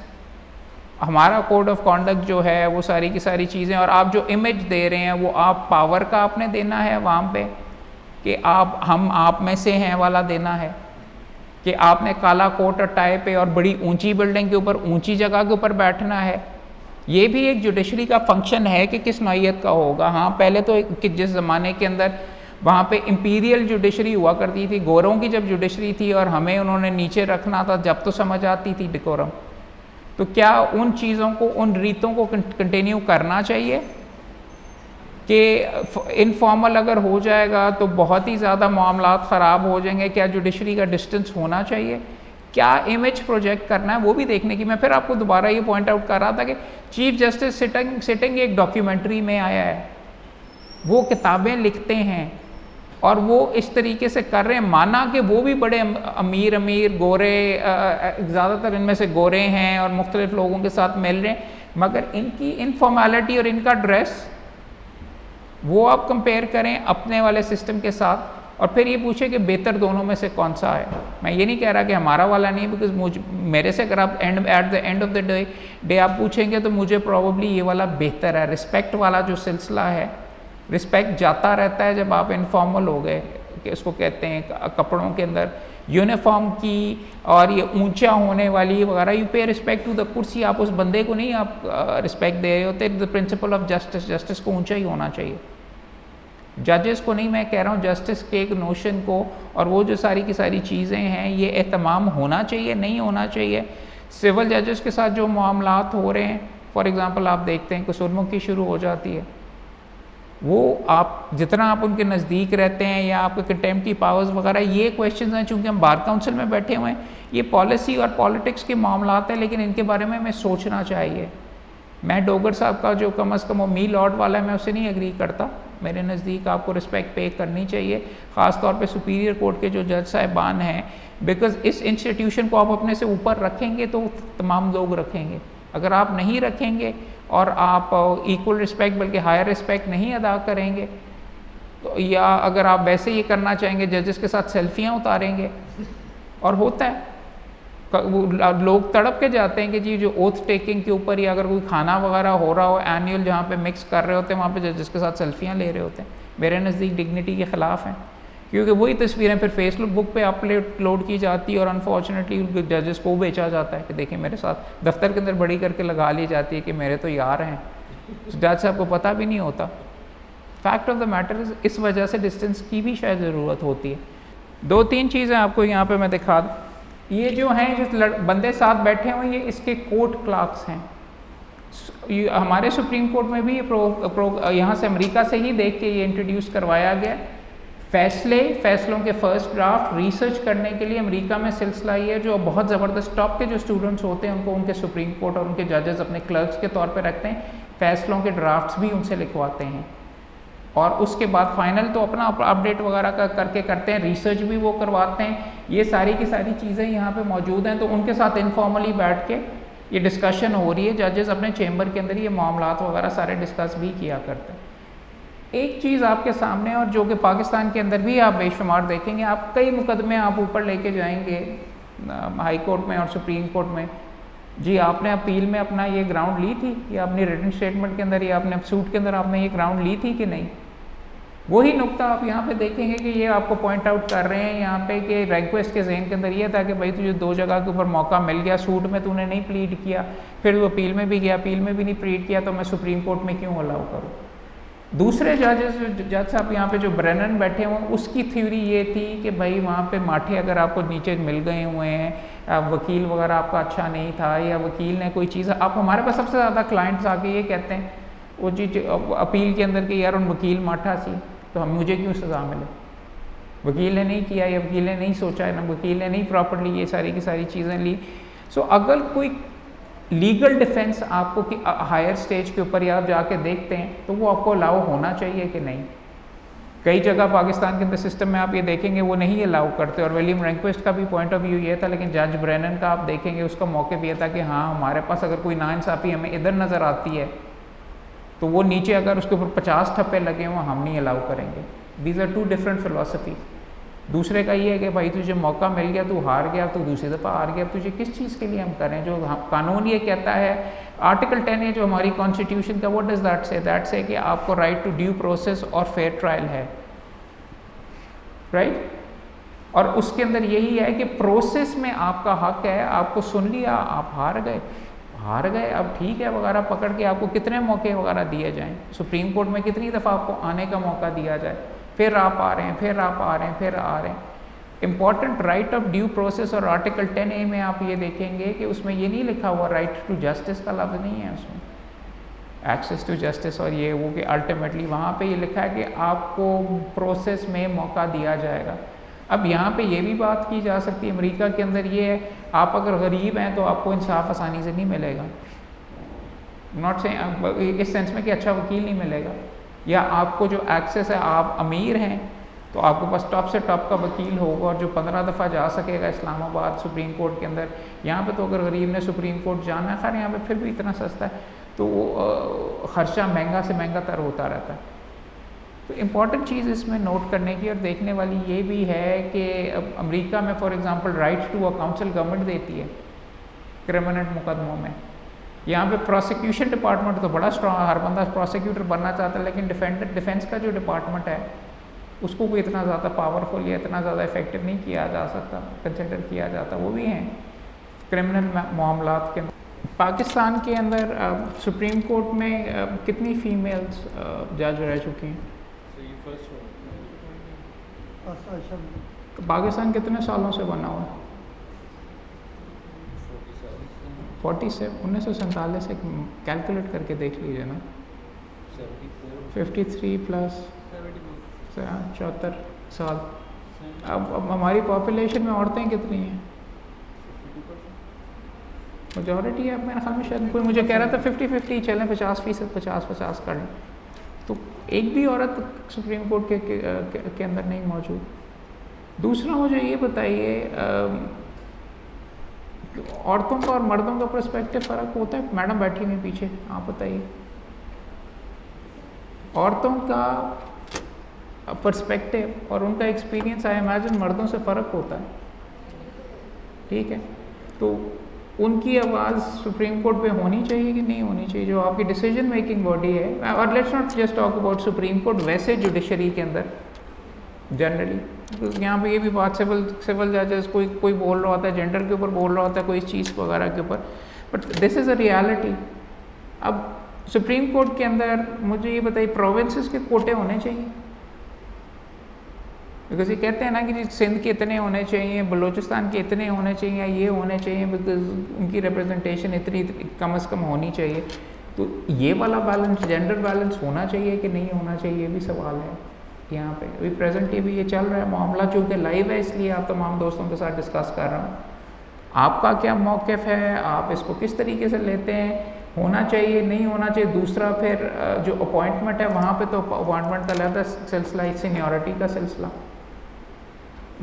हमारा कोड ऑफ कॉन्डक्ट जो है वो सारी की सारी चीज़ें, और आप जो इमेज दे रहे हैं वो आप पावर का आपने देना है अवाम पे कि हम आप में से हैं वाला देना है, कि आपने काला कोट और टाई पे और बड़ी ऊंची बिल्डिंग के ऊपर ऊंची जगह के ऊपर बैठना है। ये भी एक जुडिशरी का फंक्शन है कि किस नौइयत का होगा। हाँ, पहले तो कि जिस ज़माने के अंदर वहाँ पे इंपीरियल जुडिशरी हुआ करती थी, गोरों की जब जुडिशरी थी और हमें उन्होंने नीचे रखना था, जब तो समझ आती थी डेकोरम। तो क्या उन चीज़ों को, उन रीतों को कंटिन्यू करना चाहिए कि इनफॉर्मल अगर हो जाएगा तो बहुत ही ज़्यादा मामलात ख़राब हो जाएंगे। क्या जुडिशरी का डिस्टेंस होना चाहिए, क्या इमेज प्रोजेक्ट करना है, वो भी देखने की। मैं फिर आपको दोबारा ये पॉइंट आउट कर रहा था कि चीफ जस्टिस सिटिंग एक डॉक्यूमेंट्री में आया है, वो किताबें लिखते हैं और वो इस तरीके से कर रहे हैं, माना कि वो भी बड़े अमीर गोरे, ज़्यादातर इनमें से गोरे हैं और मुख्तलिफ लोगों के साथ मिल रहे हैं, मगर इनकी इनफॉर्मेलिटी और इनका ड्रेस वो आप कंपेयर करें अपने वाले सिस्टम के साथ, और फिर ये पूछे कि बेहतर दोनों में से कौन सा है। मैं ये नहीं कह रहा कि हमारा वाला नहीं, बिकॉज मेरे से अगर आप eight the end of the day आप पूछेंगे तो मुझे प्रॉबली ये वाला बेहतर है। रिस्पेक्ट वाला जो सिलसिला है, रिस्पेक्ट जाता रहता है जब आप इनफॉर्मल हो गए, कि उसको कहते हैं कपड़ों के अंदर यूनिफॉर्म की और ये ऊंचा होने वाली वगैरह, यू पे रिस्पेक्ट टू द कुर्सी। आप उस बंदे को नहीं आप रिस्पेक्ट दे रहे होते। The principle of justice, justice को ऊंचा ही होना चाहिए, जजेस को नहीं। मैं कह रहा हूँ जस्टिस के एक नोशन को, और वो जो सारी की सारी चीज़ें हैं ये एहतमाम होना चाहिए, नहीं होना चाहिए। सिविल जजेस के साथ जो मामलात हो रहे हैं, फॉर एग्ज़ाम्पल आप देखते हैं कसूरमुखी शुरू हो जाती है, वो आप जितना आप उनके नज़दीक रहते हैं या आपके कंटेम्प्ट की पावर्स वगैरह, ये क्वेश्चन हैं। चूँकि हम बार काउंसिल में बैठे हुए हैं, ये पॉलिसी और पॉलिटिक्स के मामलात हैं, लेकिन इनके बारे में हमें सोचना चाहिए। मैं डोगर साहब का जो कम अज़ कम वो मी लॉर्ड वाला है, मैं उससे नहीं एग्री करता। मेरे नज़दीक आपको रिस्पेक्ट पे करनी चाहिए, ख़ास तौर पे सुपीरियर कोर्ट के जो जज साहिबान हैं, बिकॉज़ इस इंस्टीट्यूशन को आप अपने से ऊपर रखेंगे तो तमाम लोग रखेंगे। अगर आप नहीं रखेंगे और आप इक्वल रिस्पेक्ट बल्कि हायर रिस्पेक्ट नहीं अदा करेंगे, तो या अगर आप वैसे ये करना चाहेंगे जजेस के साथ सेल्फियाँ उतारेंगे, और होता है वो लोग तड़प के जाते हैं कि जी जो ओथ टेकिंग के ऊपर या अगर कोई खाना वगैरह हो रहा हो एनुअल जहाँ पे मिक्स कर रहे होते हैं, वहाँ पे जजेस के साथ सेल्फियाँ ले रहे होते हैं। मेरे नज़दीक डिग्निटी के ख़िलाफ़ हैं, क्योंकि वही तस्वीरें फिर फेसबुक बुक पे अपलोड की जाती है और अनफॉर्चुनेटली जजेस को बेचा जाता है कि देखिए मेरे साथ, दफ्तर के अंदर बड़ी करके लगा ली जाती है कि मेरे तो यार हैं, जज साहब को पता भी नहीं होता। फैक्ट ऑफ द मैटर इस वजह से डिस्टेंस की भी शायद ज़रूरत होती है। 2-3 चीज़ें आपको यहाँ पर मैं दिखा दूँ। ये जो हैं जो बंदे साथ बैठे हुए, ये इसके कोर्ट क्लार्क्स हैं। हमारे सुप्रीम कोर्ट में भी ये यहाँ से अमेरिका से ही देख के ये इंट्रोड्यूस करवाया गया। फैसलों के फर्स्ट ड्राफ्ट रिसर्च करने के लिए अमेरिका में सिलसिला ये है, जो बहुत ज़बरदस्त टॉप के जो स्टूडेंट्स होते हैं उनको उनके सुप्रीम कोर्ट और उनके जजेस अपने क्लर्क्स के तौर पे रखते हैं, फैसलों के ड्राफ्ट्स भी उनसे लिखवाते हैं, और उसके बाद फाइनल तो अपना अपडेट वगैरह करके करते हैं, रिसर्च भी वो करवाते हैं। ये सारी की सारी चीज़ें यहाँ पे मौजूद हैं, तो उनके साथ इनफॉर्मली बैठ के ये डिस्कशन हो रही है। जजेस अपने चेंबर के अंदर ये मामलात वगैरह सारे डिस्कस भी किया करते हैं। एक चीज़ आपके सामने, और जो कि पाकिस्तान के अंदर भी आप बेशुमार देखेंगे, आप कई मुकदमे आप ऊपर लेके जाएंगे हाई कोर्ट में और सुप्रीम कोर्ट में, जी आपने अपील में अपना ये ग्राउंड ली थी, या अपनी रिटन स्टेटमेंट के अंदर, या अपने सूट के अंदर आपने ये ग्राउंड ली थी कि नहीं। वही नुक्ता आप यहाँ पे देखेंगे कि ये आपको पॉइंट आउट कर रहे हैं यहाँ पे कि रेक्वेस्ट के जहन के अंदर ये था कि भाई तुझे 2 जगह के ऊपर मौका मिल गया, सूट में तूने नहीं प्लीड किया, फिर वो अपील में भी गया, अपील में भी नहीं प्लीड किया, तो मैं सुप्रीम कोर्ट में क्यों अलाउ करूँ। दूसरे जज साहब यहाँ पे जो ब्रेनन बैठे हुए, उसकी थ्योरी ये थी कि भाई वहाँ पे माठे अगर आपको नीचे मिल गए हुए हैं, वकील वगैरह आपका अच्छा नहीं था, या वकील ने कोई चीज़, आप हमारे पास सबसे ज़्यादा क्लाइंट्स आके ये कहते हैं वो चीज़ अपील के अंदर कि यार उन वकील माठा सी, तो हम मुझे क्यों सज़ा मिले, वकील ने नहीं किया, या वकील ने नहीं सोचा, ना वकील ने नहीं प्रॉपरली ये सारी की सारी चीज़ें ली। सो अगर कोई लीगल डिफेंस आपको कि हायर स्टेज के ऊपर या आप जाके देखते हैं, तो वो आपको अलाउ होना चाहिए कि नहीं। कई जगह पाकिस्तान के अंदर सिस्टम में आप ये देखेंगे वो नहीं अलाउ करते, और विलियम रेंक्वेस्ट का भी पॉइंट ऑफ व्यू ये था, लेकिन जज ब्रेनन का आप देखेंगे उसका मौक़िफ़ ये था कि हाँ हमारे पास अगर कोई नाइंसाफ़ी हमें इधर नज़र आती है, तो वो नीचे अगर उसके ऊपर 50 ठप्पे लगे हुए हम नहीं अलाउ करेंगे। These are 2 different philosophy. दूसरे का ये है कि भाई तुझे मौका मिल गया, तू हार गया, तू दूसरी दफ़ा हार गया, तुझे किस चीज़ के लिए हम करें। जो कानून ये कहता है, आर्टिकल 10 है जो हमारी कॉन्स्टिट्यूशन का, व्हाट डज दैट से, दैट से कि आपको राइट टू ड्यू प्रोसेस और फेयर ट्रायल है, राइट। और उसके अंदर यही है कि प्रोसेस में आपका हक है, आपको सुन लिया, आप हार गए, अब ठीक है वगैरह पकड़ के आपको कितने मौके वगैरह दिए जाएं, सुप्रीम कोर्ट में कितनी दफ़ा आपको आने का मौका दिया जाए, फिर आप आ रहे हैं, फिर आप आ रहे हैं, फिर आ रहे हैं। Important right of due process और आर्टिकल 10A में आप ये देखेंगे कि उसमें ये नहीं लिखा हुआ राइट टू जस्टिस का लफ्ज़ नहीं है उसमें, एक्सेस टू जस्टिस और ये वो, कि अल्टीमेटली वहाँ पे ये लिखा है कि आपको प्रोसेस में मौका दिया जाएगा। अब यहाँ पे ये भी बात की जा सकती है, अमेरिका के अंदर ये है, आप अगर गरीब हैं तो आपको इंसाफ आसानी से नहीं मिलेगा, नॉट से इस सेंस में कि अच्छा वकील नहीं मिलेगा, या आपको जो एक्सेस है, आप अमीर हैं तो आपके पास टॉप से टॉप का वकील होगा, और जो 15 दफ़ा जा सकेगा इस्लामाबाद सुप्रीम कोर्ट के अंदर। यहाँ पे तो अगर गरीब ने सुप्रीम कोर्ट जाना है, खैर यहाँ पे फिर भी इतना सस्ता है, तो वो खर्चा महंगा से महंगा तर होता रहता है। तो इम्पॉर्टेंट चीज़ इसमें नोट करने की और देखने वाली ये भी है कि अमेरिका में for example right to a counsel government देती है क्रिमिनल मुकदमों में। यहाँ पे प्रोसिक्यूशन डिपार्टमेंट तो बड़ा स्ट्रॉन्ग, हर बंदा प्रोसिक्यूटर बनना चाहता है, लेकिन डिफेंस का जो डिपार्टमेंट है उसको कोई इतना ज़्यादा पावरफुल या इतना ज़्यादा इफेक्टिव नहीं किया जा सकता, कंसिडर किया जाता। वो भी हैं क्रिमिनल मामलात के अंदर। पाकिस्तान के अंदर सुप्रीम कोर्ट में कितनी फ़ीमेल्स जज रह चुकी हैं? पाकिस्तान कितने सालों से बना हुआ? 47, 1947 से कैलकुलेट करके देख लीजिए ना, 53 प्लस 74 साल। अब हमारी पॉपुलेशन में औरतें कितनी हैं? मेजॉरिटी है मेरे ख्याल में, शायद कोई मुझे कह रहा था 50-50 चलें, 50% 50-50 कर लें, तो एक भी औरत सुप्रीम कोर्ट के अंदर नहीं मौजूद। दूसरा मुझे ये बताइए, औरतों का और मर्दों का पर्सपेक्टिव फ़र्क होता है? मैडम बैठी हुई पीछे, आप बताइए। औरतों का पर्सपेक्टिव और उनका एक्सपीरियंस आई इमेजिन मर्दों से फ़र्क होता है, ठीक है। तो उनकी आवाज़ सुप्रीम कोर्ट पे होनी चाहिए कि नहीं होनी चाहिए, जो आपकी डिसीजन मेकिंग बॉडी है। और let's not just talk about supreme court, वैसे जुडिशरी के अंदर जनरली, तो यहाँ पे ये भी बात सिविल जजेस कोई बोल रहा होता है जेंडर के ऊपर, बोल रहा होता है कोई चीज़ वगैरह के ऊपर, but this is a reality. अब सुप्रीम कोर्ट के अंदर मुझे ये बताइए, प्रोविंसेस के कोटे होने चाहिए? बिकॉज ये कहते हैं ना कि जी सिंध के इतने होने चाहिए, बलूचिस्तान के इतने होने चाहिए, ये होने चाहिए, बिकॉज उनकी रिप्रेजेंटेशन इतनी कम से कम होनी चाहिए। तो ये वाला बैलेंस, जेंडर बैलेंस होना चाहिए कि नहीं होना चाहिए, ये भी सवाल है यहाँ पे। अभी प्रेजेंटली भी ये चल रहा है मामला, चूँकि लाइव है इसलिए आप तमाम दोस्तों के साथ डिस्कस कर रहा हूँ। आपका क्या मौक़िफ़ है, आप इसको किस तरीके से लेते हैं, होना चाहिए नहीं होना चाहिए? दूसरा फिर जो अपॉइंटमेंट है वहाँ पे तो अपॉइंटमेंट का अलग सिलसिला, सीनियरिटी का सिलसिला,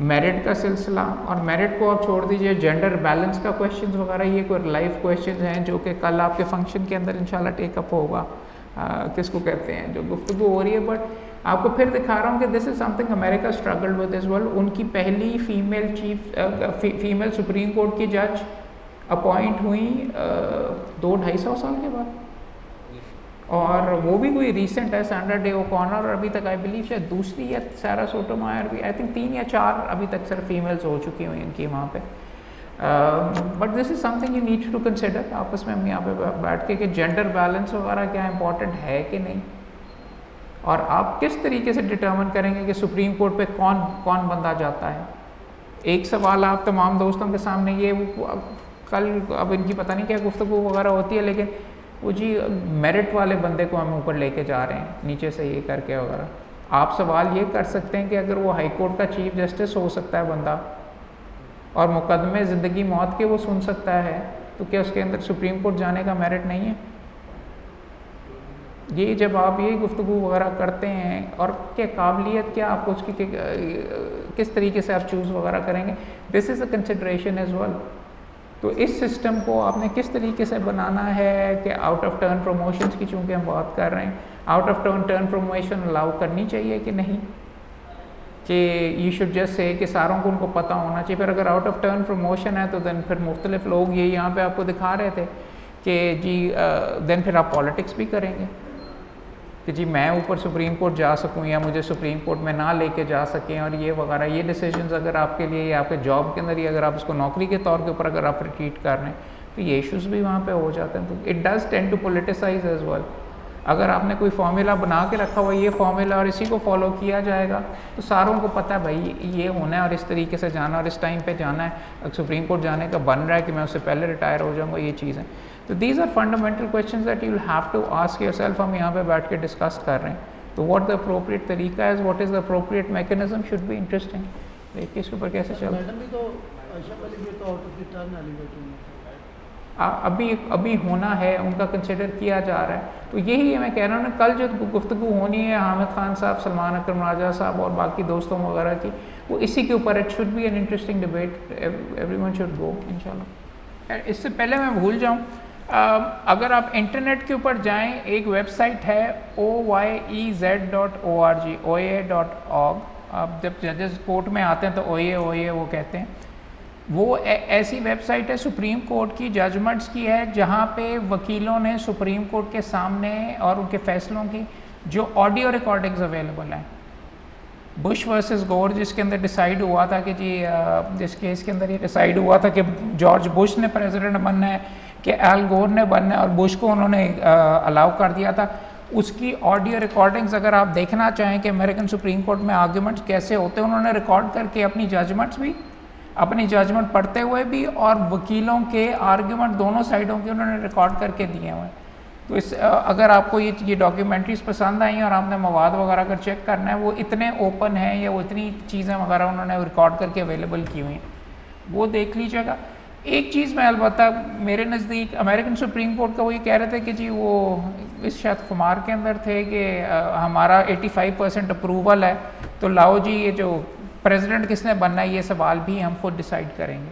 मेरिट का सिलसिला, और मेरिट को आप छोड़ दीजिए, जेंडर बैलेंस का क्वेश्चन वगैरह, ये कोई लाइव क्वेश्चन हैं जो कि कल आपके फंक्शन के अंदर इंशाल्लाह टेकअप होगा। किसको कहते हैं, जो गुफ्तगू हो रही है। बट आपको फिर दिखा रहा हूँ कि this is something America struggled with as well. उनकी पहली फीमेल सुप्रीम कोर्ट की जज अपॉइंट हुई 200-250 साल के बाद, और वो भी कोई रीसेंट है, सैंड्रा डे ओकॉनर, और अभी तक आई बिलीव शायद दूसरी या सारा सोटोमायर भी, आई थिंक 3 या 4 अभी तक सिर्फ फीमेल्स हो चुकी हुई इनकी वहाँ पे। But this is something you need to consider आपस में हम यहाँ पे बैठ के कि जेंडर बैलेंस वगैरह क्या इंपॉर्टेंट है कि नहीं, और आप किस तरीके से डिटर्मिन करेंगे कि सुप्रीम कोर्ट पे कौन कौन बंदा जाता है। एक सवाल आप तमाम दोस्तों के सामने ये कल अब इनकी पता नहीं क्या गुफ्तगू वगैरह होती है, लेकिन वो जी मेरिट वाले बंदे को हम ऊपर लेके जा रहे हैं नीचे से ये करके वगैरह। आप सवाल ये कर सकते हैं कि अगर वो हाई कोर्ट का चीफ जस्टिस हो सकता है बंदा और मुकदमे ज़िंदगी मौत के वो सुन सकता है, तो क्या उसके अंदर सुप्रीम कोर्ट जाने का मेरिट नहीं है? ये जब आप ये गुफ्तगू वगैरह करते हैं, और क्या काबिलियत क्या आपको उसकी किस तरीके से आप चूज़ वगैरह करेंगे, this is a consideration as well. तो इस सिस्टम को आपने किस तरीके से बनाना है कि आउट ऑफ टर्न प्रमोशंस की चूँकि हम बात कर रहे हैं, out of turn promotion allow करनी चाहिए कि नहीं, कि यू शुड जस्ट से कि सारों को उनको पता होना चाहिए। फिर अगर आउट ऑफ टर्न प्रमोशन है तो देन फिर मुख्तलिफ लोग ये यहाँ पे आपको दिखा रहे थे कि जी देन फिर आप पॉलिटिक्स भी करेंगे कि जी मैं ऊपर सुप्रीम कोर्ट जा सकूं या मुझे सुप्रीम कोर्ट में ना लेके जा सकें, और ये वगैरह ये डिसीजंस अगर आपके लिए या आपके जॉब के अंदर ही अगर आप इसको नौकरी के तौर के ऊपर अगर आप ट्रीट कर रहे हैं तो ये इश्यूज़ भी वहाँ पे हो जाते हैं। तो it does tend to politicise as well. अगर आपने कोई फार्मूला बना के रखा हुआ ये फार्मूला और इसी को फॉलो किया जाएगा तो सारों को पता है भाई ये होना है और इस तरीके से जाना और इस टाइम पे जाना है। अगर सुप्रीम कोर्ट जाने का बन रहा है कि मैं उससे पहले रिटायर हो जाऊँगा, ये चीज़ है। तो these are fundamental questions that you will have to ask yourself. हम यहाँ पे बैठ के डिस्कस कर रहे हैं, तो व्हाट द अप्रोप्रिएट तरीका है, what is the appropriate mechanism should be interesting. देखिए इसके ऊपर कैसे चल मैडम भी तो आयशा वाली भी तो out of the turn elevating अभी होना है, उनका कंसिडर किया जा रहा है। तो यही मैं कह रहा हूँ ना, कल जो गुफ्तगू होनी है हामिद खान साहब, सलमान अकरम राजा साहब और बाकी दोस्तों वगैरह की, वो इसी के ऊपर it should be an interesting debate, everyone should go इंशाल्लाह। इससे पहले मैं भूल जाऊँ, अगर आप इंटरनेट के ऊपर जाएं, एक वेबसाइट है oyez.org, oa.org। आप जब जजेस कोर्ट में आते हैं तो ओए वो कहते हैं। वो ऐसी वेबसाइट है सुप्रीम कोर्ट की जजमेंट्स की है, जहाँ पे वकीलों ने सुप्रीम कोर्ट के सामने और उनके फैसलों की जो ऑडियो रिकॉर्डिंग्स अवेलेबल हैं, बुश वर्सेस गोर जिसके अंदर डिसाइड हुआ था कि जी जिस केस के अंदर ये डिसाइड हुआ था कि जॉर्ज बुश ने प्रेसिडेंट बनना है कि एल गोर ने बनना है, और बुश को उन्होंने अलाउ कर दिया था, उसकी ऑडियो रिकॉर्डिंग्स अगर आप देखना चाहें कि अमेरिकन सुप्रीम कोर्ट में आर्ग्यूमेंट्स कैसे होते हैं, उन्होंने रिकॉर्ड करके अपनी जजमेंट्स भी, अपनी जजमेंट पढ़ते हुए भी और वकीलों के आर्ग्यूमेंट दोनों साइडों के उन्होंने रिकॉर्ड करके दिए हुए हैं। तो इस अगर आपको ये डॉक्यूमेंट्रीज पसंद आई और आपने मवाद वगैरह अगर चेक करना है, वो इतने ओपन हैं या वो इतनी चीज़ें वगैरह उन्होंने रिकॉर्ड करके अवेलेबल की हुई हैं, वो देख लीजिएगा। एक चीज़ मैं अलबत्ता मेरे नज़दीक अमेरिकन सुप्रीम कोर्ट का वो ये कह रहे थे कि जी वो इस शायद खुमार के अंदर थे कि हमारा 85% अप्रूवल है, तो लाओ जी ये जो प्रेसिडेंट किसने बनना है ये सवाल भी हम खुद डिसाइड करेंगे।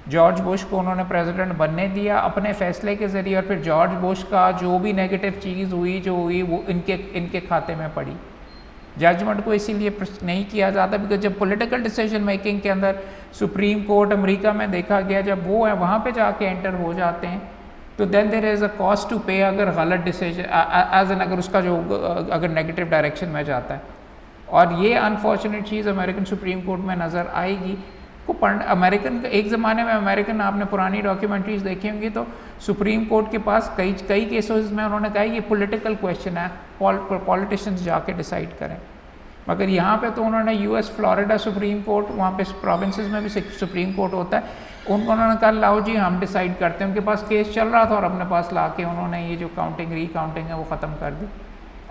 जॉर्ज बुश को उन्होंने प्रेसिडेंट बनने दिया अपने फैसले के ज़रिए, और फिर जॉर्ज बुश का जो भी नेगेटिव चीज़ हुई जो हुई वो इनके खाते में पड़ी। जजमेंट को इसीलिए नहीं किया जाता बिकॉज जब पॉलिटिकल डिसीजन मेकिंग के अंदर सुप्रीम कोर्ट अमेरिका में देखा गया, जब वो है वहाँ पे जाके एंटर हो जाते हैं, तो then there is a cost to pay अगर गलत डिसीजन एज एन अगर उसका जो अगर नेगेटिव डायरेक्शन में जाता है। और ये अनफॉर्चुनेट चीज़ अमेरिकन सुप्रीम कोर्ट में नज़र आएगी को अमेरिकन एक ज़माने में अमेरिकन आपने पुरानी डॉक्यूमेंट्रीज देखी होंगी तो सुप्रीम कोर्ट के पास कई केसेस में उन्होंने कहा ये पॉलिटिकल क्वेश्चन है, पॉलिटिशियंस जाके डिसाइड करें। मगर यहाँ पे तो उन्होंने यूएस फ्लोरिडा सुप्रीम कोर्ट, वहाँ पे प्रोविंसेस में भी सुप्रीम कोर्ट होता है, उनको उन्होंने कहा लाओ जी हम डिसाइड करते हैं। उनके पास केस चल रहा था और अपने पास ला के उन्होंने ये जो काउंटिंग रीकाउंटिंग है वो ख़त्म कर दी।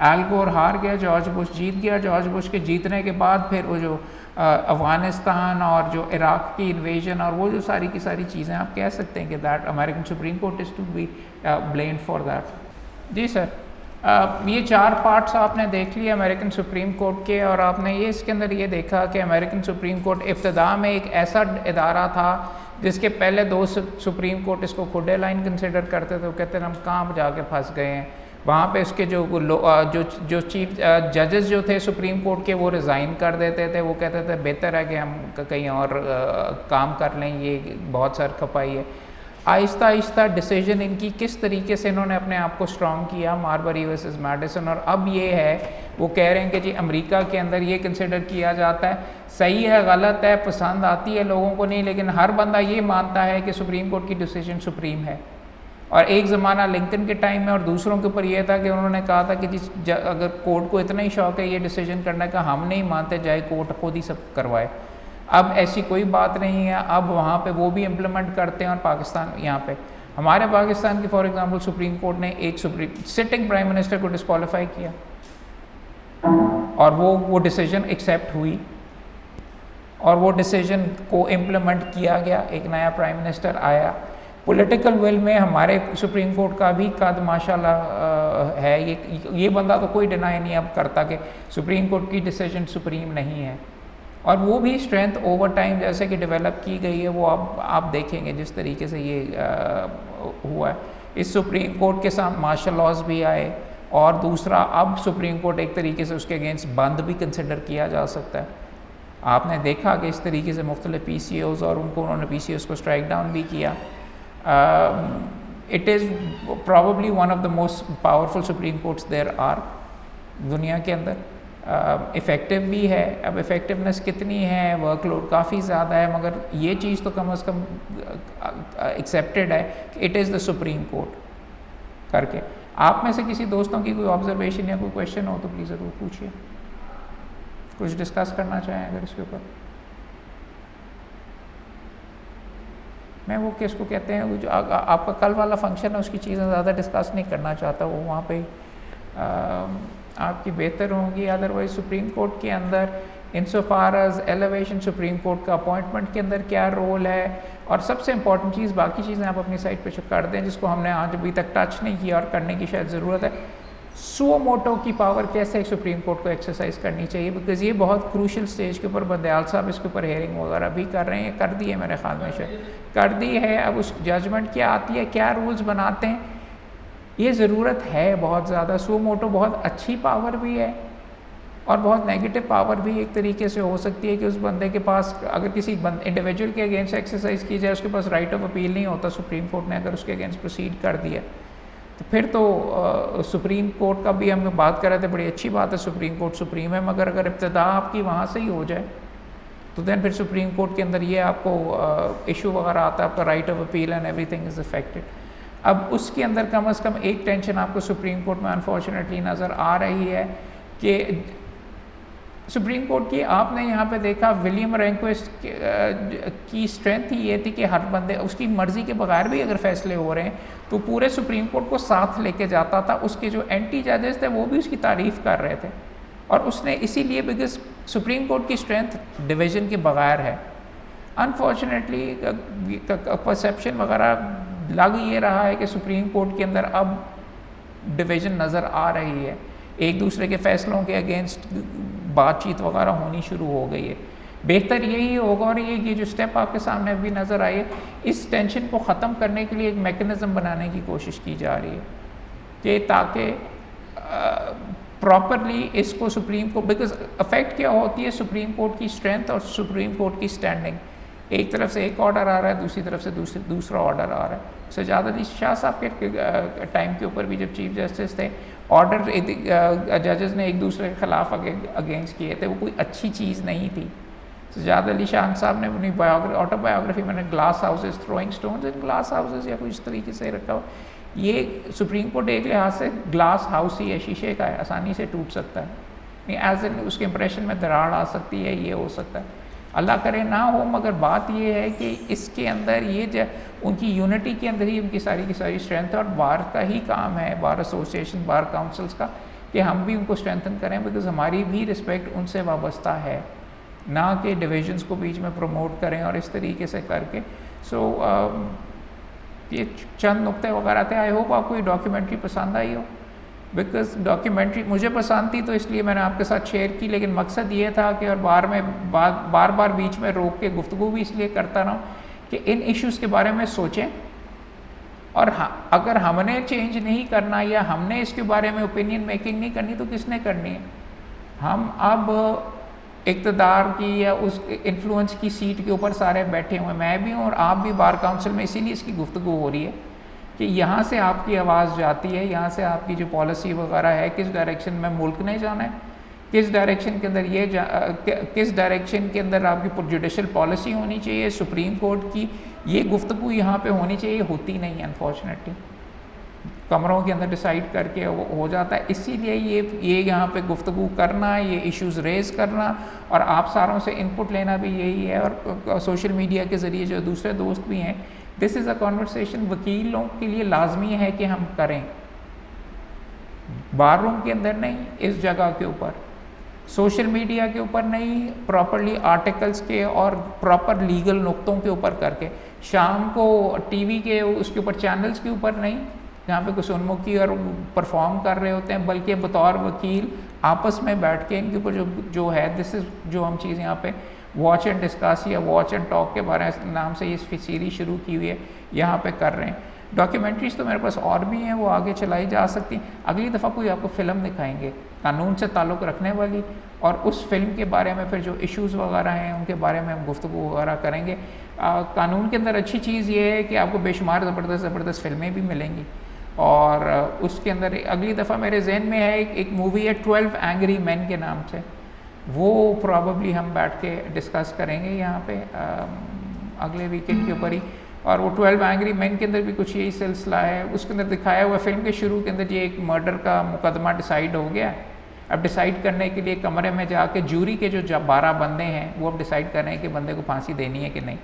एल गोर हार गया, जॉर्ज बुश जीत गया। जॉर्ज बुश के जीतने के बाद फिर वो जो अफ़गानिस्तान और जो इराक़ की इन्वेजन और वो जो सारी की सारी चीज़ें आप कह सकते हैं कि that American Supreme Court is to be blamed for that. जी सर, ये 4 पार्ट्स आपने देख लिए अमेरिकन सुप्रीम कोर्ट के, और आपने ये इसके अंदर ये देखा कि अमेरिकन सुप्रीम कोर्ट इब्तदा में एक ऐसा इदारा था जिसके पहले 2 सुप्रीम कोर्ट इसको खुदे लाइन कंसिडर करते थे, वो कहते हैं हम कहाँ जाके फंस गए हैं, वहाँ पे उसके जो चीफ जजेस जो थे सुप्रीम कोर्ट के, वो रिज़ाइन कर देते थे। वो कहते थे बेहतर है कि हम कहीं और काम कर लें, ये बहुत सर खपाई है। आहिस्ता आहिस्ता डिसीजन इनकी किस तरीके से इन्होंने अपने आप को स्ट्रॉन्ग किया, मार्बरी वर्सेस मैडिसन, और अब ये है वो कह रहे हैं कि जी अमेरिका के अंदर ये कंसिडर किया जाता है, सही है गलत है, पसंद आती है लोगों को नहीं, लेकिन हर बंदा ये मानता है कि सुप्रीम कोर्ट की डिसीजन सुप्रीम है। और एक ज़माना लिंकन के टाइम में और दूसरों के ऊपर ये था कि उन्होंने कहा था कि जी अगर कोर्ट को इतना ही शौक है ये डिसीजन करने का, हम नहीं मानते, जाए कोर्ट खुद ही सब करवाए। अब ऐसी कोई बात नहीं है, अब वहाँ पे वो भी इम्प्लीमेंट करते हैं। और पाकिस्तान, यहाँ पे हमारे पाकिस्तान की फॉर एग्जांपल सुप्रीम कोर्ट ने एक सिटिंग प्राइम मिनिस्टर को डिस्क्वालीफाई किया और वो डिसीजन एक्सेप्ट हुई और वो डिसीजन को इम्प्लीमेंट किया गया। एक नया प्राइम मिनिस्टर आया। पॉलिटिकल विल में हमारे सुप्रीम कोर्ट का भी कद माशाल्लाह है। ये बंदा तो कोई डिनाई नहीं अब करता कि सुप्रीम कोर्ट की डिसीजन सुप्रीम नहीं है। और वो भी स्ट्रेंथ ओवर टाइम जैसे कि डेवलप की गई है, वो अब आप देखेंगे जिस तरीके से ये हुआ है। इस सुप्रीम कोर्ट के साथ मार्शल लॉज भी आए, और दूसरा अब सुप्रीम कोर्ट एक तरीके से उसके अगेंस्ट बंद भी कंसिडर किया जा सकता है। आपने देखा कि इस तरीके से मुख्तलिफ PCOs और उन्होंने PCOs को स्ट्राइक डाउन भी किया। It is probably one of the most powerful supreme courts there are दुनिया के अंदर। इफ़ेक्टिव भी है। अब इफ़ेक्टिवनेस कितनी है, वर्कलोड काफ़ी ज़्यादा है, मगर ये चीज़ तो कम अज़ कम एक्सेप्टेड है कि it is the supreme court करके। आप में से किसी दोस्तों की कोई ऑब्जर्वेशन या कोई क्वेश्चन हो तो प्लीज़ ज़रूर पूछिए, कुछ डिस्कस करना चाहें अगर इसके ऊपर। मैं वो किसको कहते हैं जो आपका कल वाला फंक्शन है उसकी चीज़ें ज़्यादा डिस्कस नहीं करना चाहता, वो वहाँ पे आपकी बेहतर होंगी। अदरवाइज सुप्रीम कोर्ट के अंदर insofar as elevation, supreme court का अपॉइंटमेंट के अंदर क्या रोल है, और सबसे इंपॉर्टेंट चीज़, बाकी चीज़ें आप अपनी साइड पे कर दें जिसको हमने आज अभी तक टच नहीं किया और करने की शायद ज़रूरत है। सुओ मोटो की पावर कैसे सुप्रीम कोर्ट को एक्सरसाइज करनी चाहिए, बिकॉज ये बहुत क्रूशल स्टेज के ऊपर बंदयाल साहब इसके ऊपर हेयरिंग वगैरह भी कर रहे हैं, कर दी है मेरे ख्याल में, शायद कर दी है। अब उस जजमेंट क्या आती है, क्या रूल्स बनाते हैं, ये ज़रूरत है बहुत ज़्यादा। सुओ मोटो बहुत अच्छी पावर भी है और बहुत नेगेटिव पावर भी एक तरीके से हो सकती है कि उस बंदे के पास अगर किसी इंडिविजुअल के अगेंस्ट एक्सरसाइज की जाए, उसके पास राइट ऑफ अपील नहीं होता। सुप्रीम कोर्ट ने अगर उसके अगेंस्ट प्रोसीड कर दिया तो फिर तो सुप्रीम कोर्ट का भी हम बात कर रहे थे, बड़ी अच्छी बात है, सुप्रीम कोर्ट सुप्रीम है, मगर अगर इब्तिदा आपकी वहाँ से ही हो जाए तो दैन फिर सुप्रीम कोर्ट के अंदर ये आपको इशू वगैरह आता है, आपका right of appeal and everything is affected. अब उसके अंदर कम से कम एक टेंशन आपको सुप्रीम कोर्ट में अनफॉर्चुनेटली नज़र आ रही है कि सुप्रीम कोर्ट की, आपने यहाँ पे देखा विलियम रेंक्वेस्ट की स्ट्रेंथ ही ये थी कि हर बंदे उसकी मर्ज़ी के बगैर भी अगर फैसले हो रहे हैं तो पूरे सुप्रीम कोर्ट को साथ लेके जाता था। उसके जो एंटी जजेस थे वो भी उसकी तारीफ़ कर रहे थे, और उसने इसीलिए बिकॉज सुप्रीम कोर्ट की स्ट्रेंथ डिवीज़न के बगैर है। अनफॉर्चुनेटली परसेप्शन वगैरह लग ये रहा है कि सुप्रीम कोर्ट के अंदर अब डिवीज़न नज़र आ रही है, एक दूसरे के फैसलों के अगेंस्ट बातचीत वगैरह होनी शुरू हो गई है। बेहतर यही होगा, और ये जो स्टेप आपके सामने अभी नज़र आई है, इस टेंशन को ख़त्म करने के लिए एक मैकेनिज़्म बनाने की कोशिश की जा रही है कि ताकि प्रॉपरली इसको सुप्रीम कोर्ट, बिकॉज अफेक्ट क्या होती है सुप्रीम कोर्ट की स्ट्रेंथ और सुप्रीम कोर्ट की स्टैंडिंग। एक तरफ से एक ऑर्डर आ रहा है, दूसरी तरफ से दूसरा ऑर्डर आ रहा है। सजाद अली शाह साहब के टाइम के ऊपर भी जब चीफ जस्टिस थे, ऑर्डर जजेस ने एक दूसरे के ख़िलाफ़ अगेंस्ट किए थे, वो कोई अच्छी चीज़ नहीं थी। सजाद अली शाह साहब ने अपनी ऑटोबायोग्राफी मैंने glass houses, throwing stones in glass houses या कुछ इस तरीके से रखा हो। ये सुप्रीम कोर्ट एक लिहाज से ग्लास हाउस ही है, शीशे का है, आसानी से टूट सकता है, नहीं एज एन उसके इंप्रेशन में दरार आ सकती है, ये हो सकता है, अल्लाह करे ना हो। मगर बात ये है कि इसके अंदर ये उनकी यूनिटी के अंदर ही उनकी सारी की सारी स्ट्रेंथ है, और बार का ही काम है, बार एसोसिएशन, बार काउंसिल्स का, कि हम भी उनको स्ट्रेंथन करें, बिकॉज हमारी भी रिस्पेक्ट उनसे वाबस्ता है, ना कि डिविजन्स को बीच में प्रमोट करें और इस तरीके से करके। सो ये चंद नुक्ते वगैरह थे। आई होप आपको ये डॉक्यूमेंट्री पसंद आई हो, बिकॉज डॉक्यूमेंट्री मुझे पसंद थी तो इसलिए मैंने आपके साथ शेयर की, लेकिन मकसद ये था कि और बार बार बीच में रोक के गुफ्तगू भी इसलिए करता रहा कि इन इश्यूज़ के बारे में सोचें और अगर हमने चेंज नहीं करना या हमने इसके बारे में ओपिनियन मेकिंग नहीं करनी तो किसने करनी है? हम अब इक़्तिदार की या उस इन्फ्लुएंस की सीट के ऊपर सारे बैठे हुए, मैं भी हूँ और आप भी बार काउंसिल में, इसीलिए इसकी गुफ्तगू हो रही है कि यहाँ से आपकी आवाज़ जाती है, यहाँ से आपकी जो पॉलिसी वगैरह है, किस डायरेक्शन में मुल्क ने जाना है, किस डायरेक्शन के अंदर किस डायरेक्शन के अंदर आपकी जुडिशल पॉलिसी होनी चाहिए, सुप्रीम कोर्ट की, ये गुफ्तगू यहाँ पे होनी चाहिए, होती नहीं है अनफॉर्चुनेटली। कमरों के अंदर डिसाइड करके वो हो जाता है। इसीलिए ये यहाँ पे गुफ्तगू करना, ये इश्यूज़ रेज़ करना और आप सारों से इनपुट लेना भी यही है। और सोशल मीडिया के ज़रिए जो दूसरे दोस्त भी हैं, दिस इज़ अ कॉन्वर्सेशन वकीलों के लिए लाजमी है कि हम करें, बार रूम के अंदर नहीं, इस जगह के ऊपर, सोशल मीडिया के ऊपर नहीं, प्रॉपरली आर्टिकल्स के और प्रॉपर लीगल नुक्तों के ऊपर करके, शाम को टीवी के उसके ऊपर चैनल्स के ऊपर नहीं जहाँ पे कुछ उन्मुखी और परफॉर्म कर रहे होते हैं, बल्कि बतौर वकील आपस में बैठ के इनके ऊपर जो है, दिस इज़ जो हम चीज़ यहाँ पे वॉच एंड डिस्कस या वॉच एंड टॉक के बारे में नाम से ये सीरीज शुरू की हुई है, यहाँ पे कर रहे हैं। डॉक्यूमेंट्रीज तो मेरे पास और भी हैं, वो आगे चलाई जा सकती हैं। अगली दफ़ा कोई आपको फ़िल्म दिखाएंगे कानून से ताल्लुक़ रखने वाली, और उस फिल्म के बारे में फिर जो इश्यूज़ वगैरह हैं उनके बारे में हम गुफ्तगू वगैरह करेंगे। कानून के अंदर अच्छी चीज़ ये है कि आपको बेशुमार ज़बरदस्त फिल्में भी मिलेंगी, और उसके अंदर अगली दफ़ा मेरे जहन में है एक मूवी है 12 एंग्री मैन के नाम से, वो प्रॉबली हम बैठ के डिस्कस करेंगे यहाँ पे अगले वीकेंड के ऊपर ही। और वो 12 एंग्री मैन के अंदर भी कुछ यही सिलसिला है। उसके अंदर दिखाया हुआ फिल्म के शुरू के अंदर ये एक मर्डर का मुकदमा डिसाइड हो गया। अब डिसाइड करने के लिए कमरे में जाके जूरी के जो 12 बंदे हैं वो अब डिसाइड कर रहे हैं कि बंदे को फांसी देनी है कि नहीं।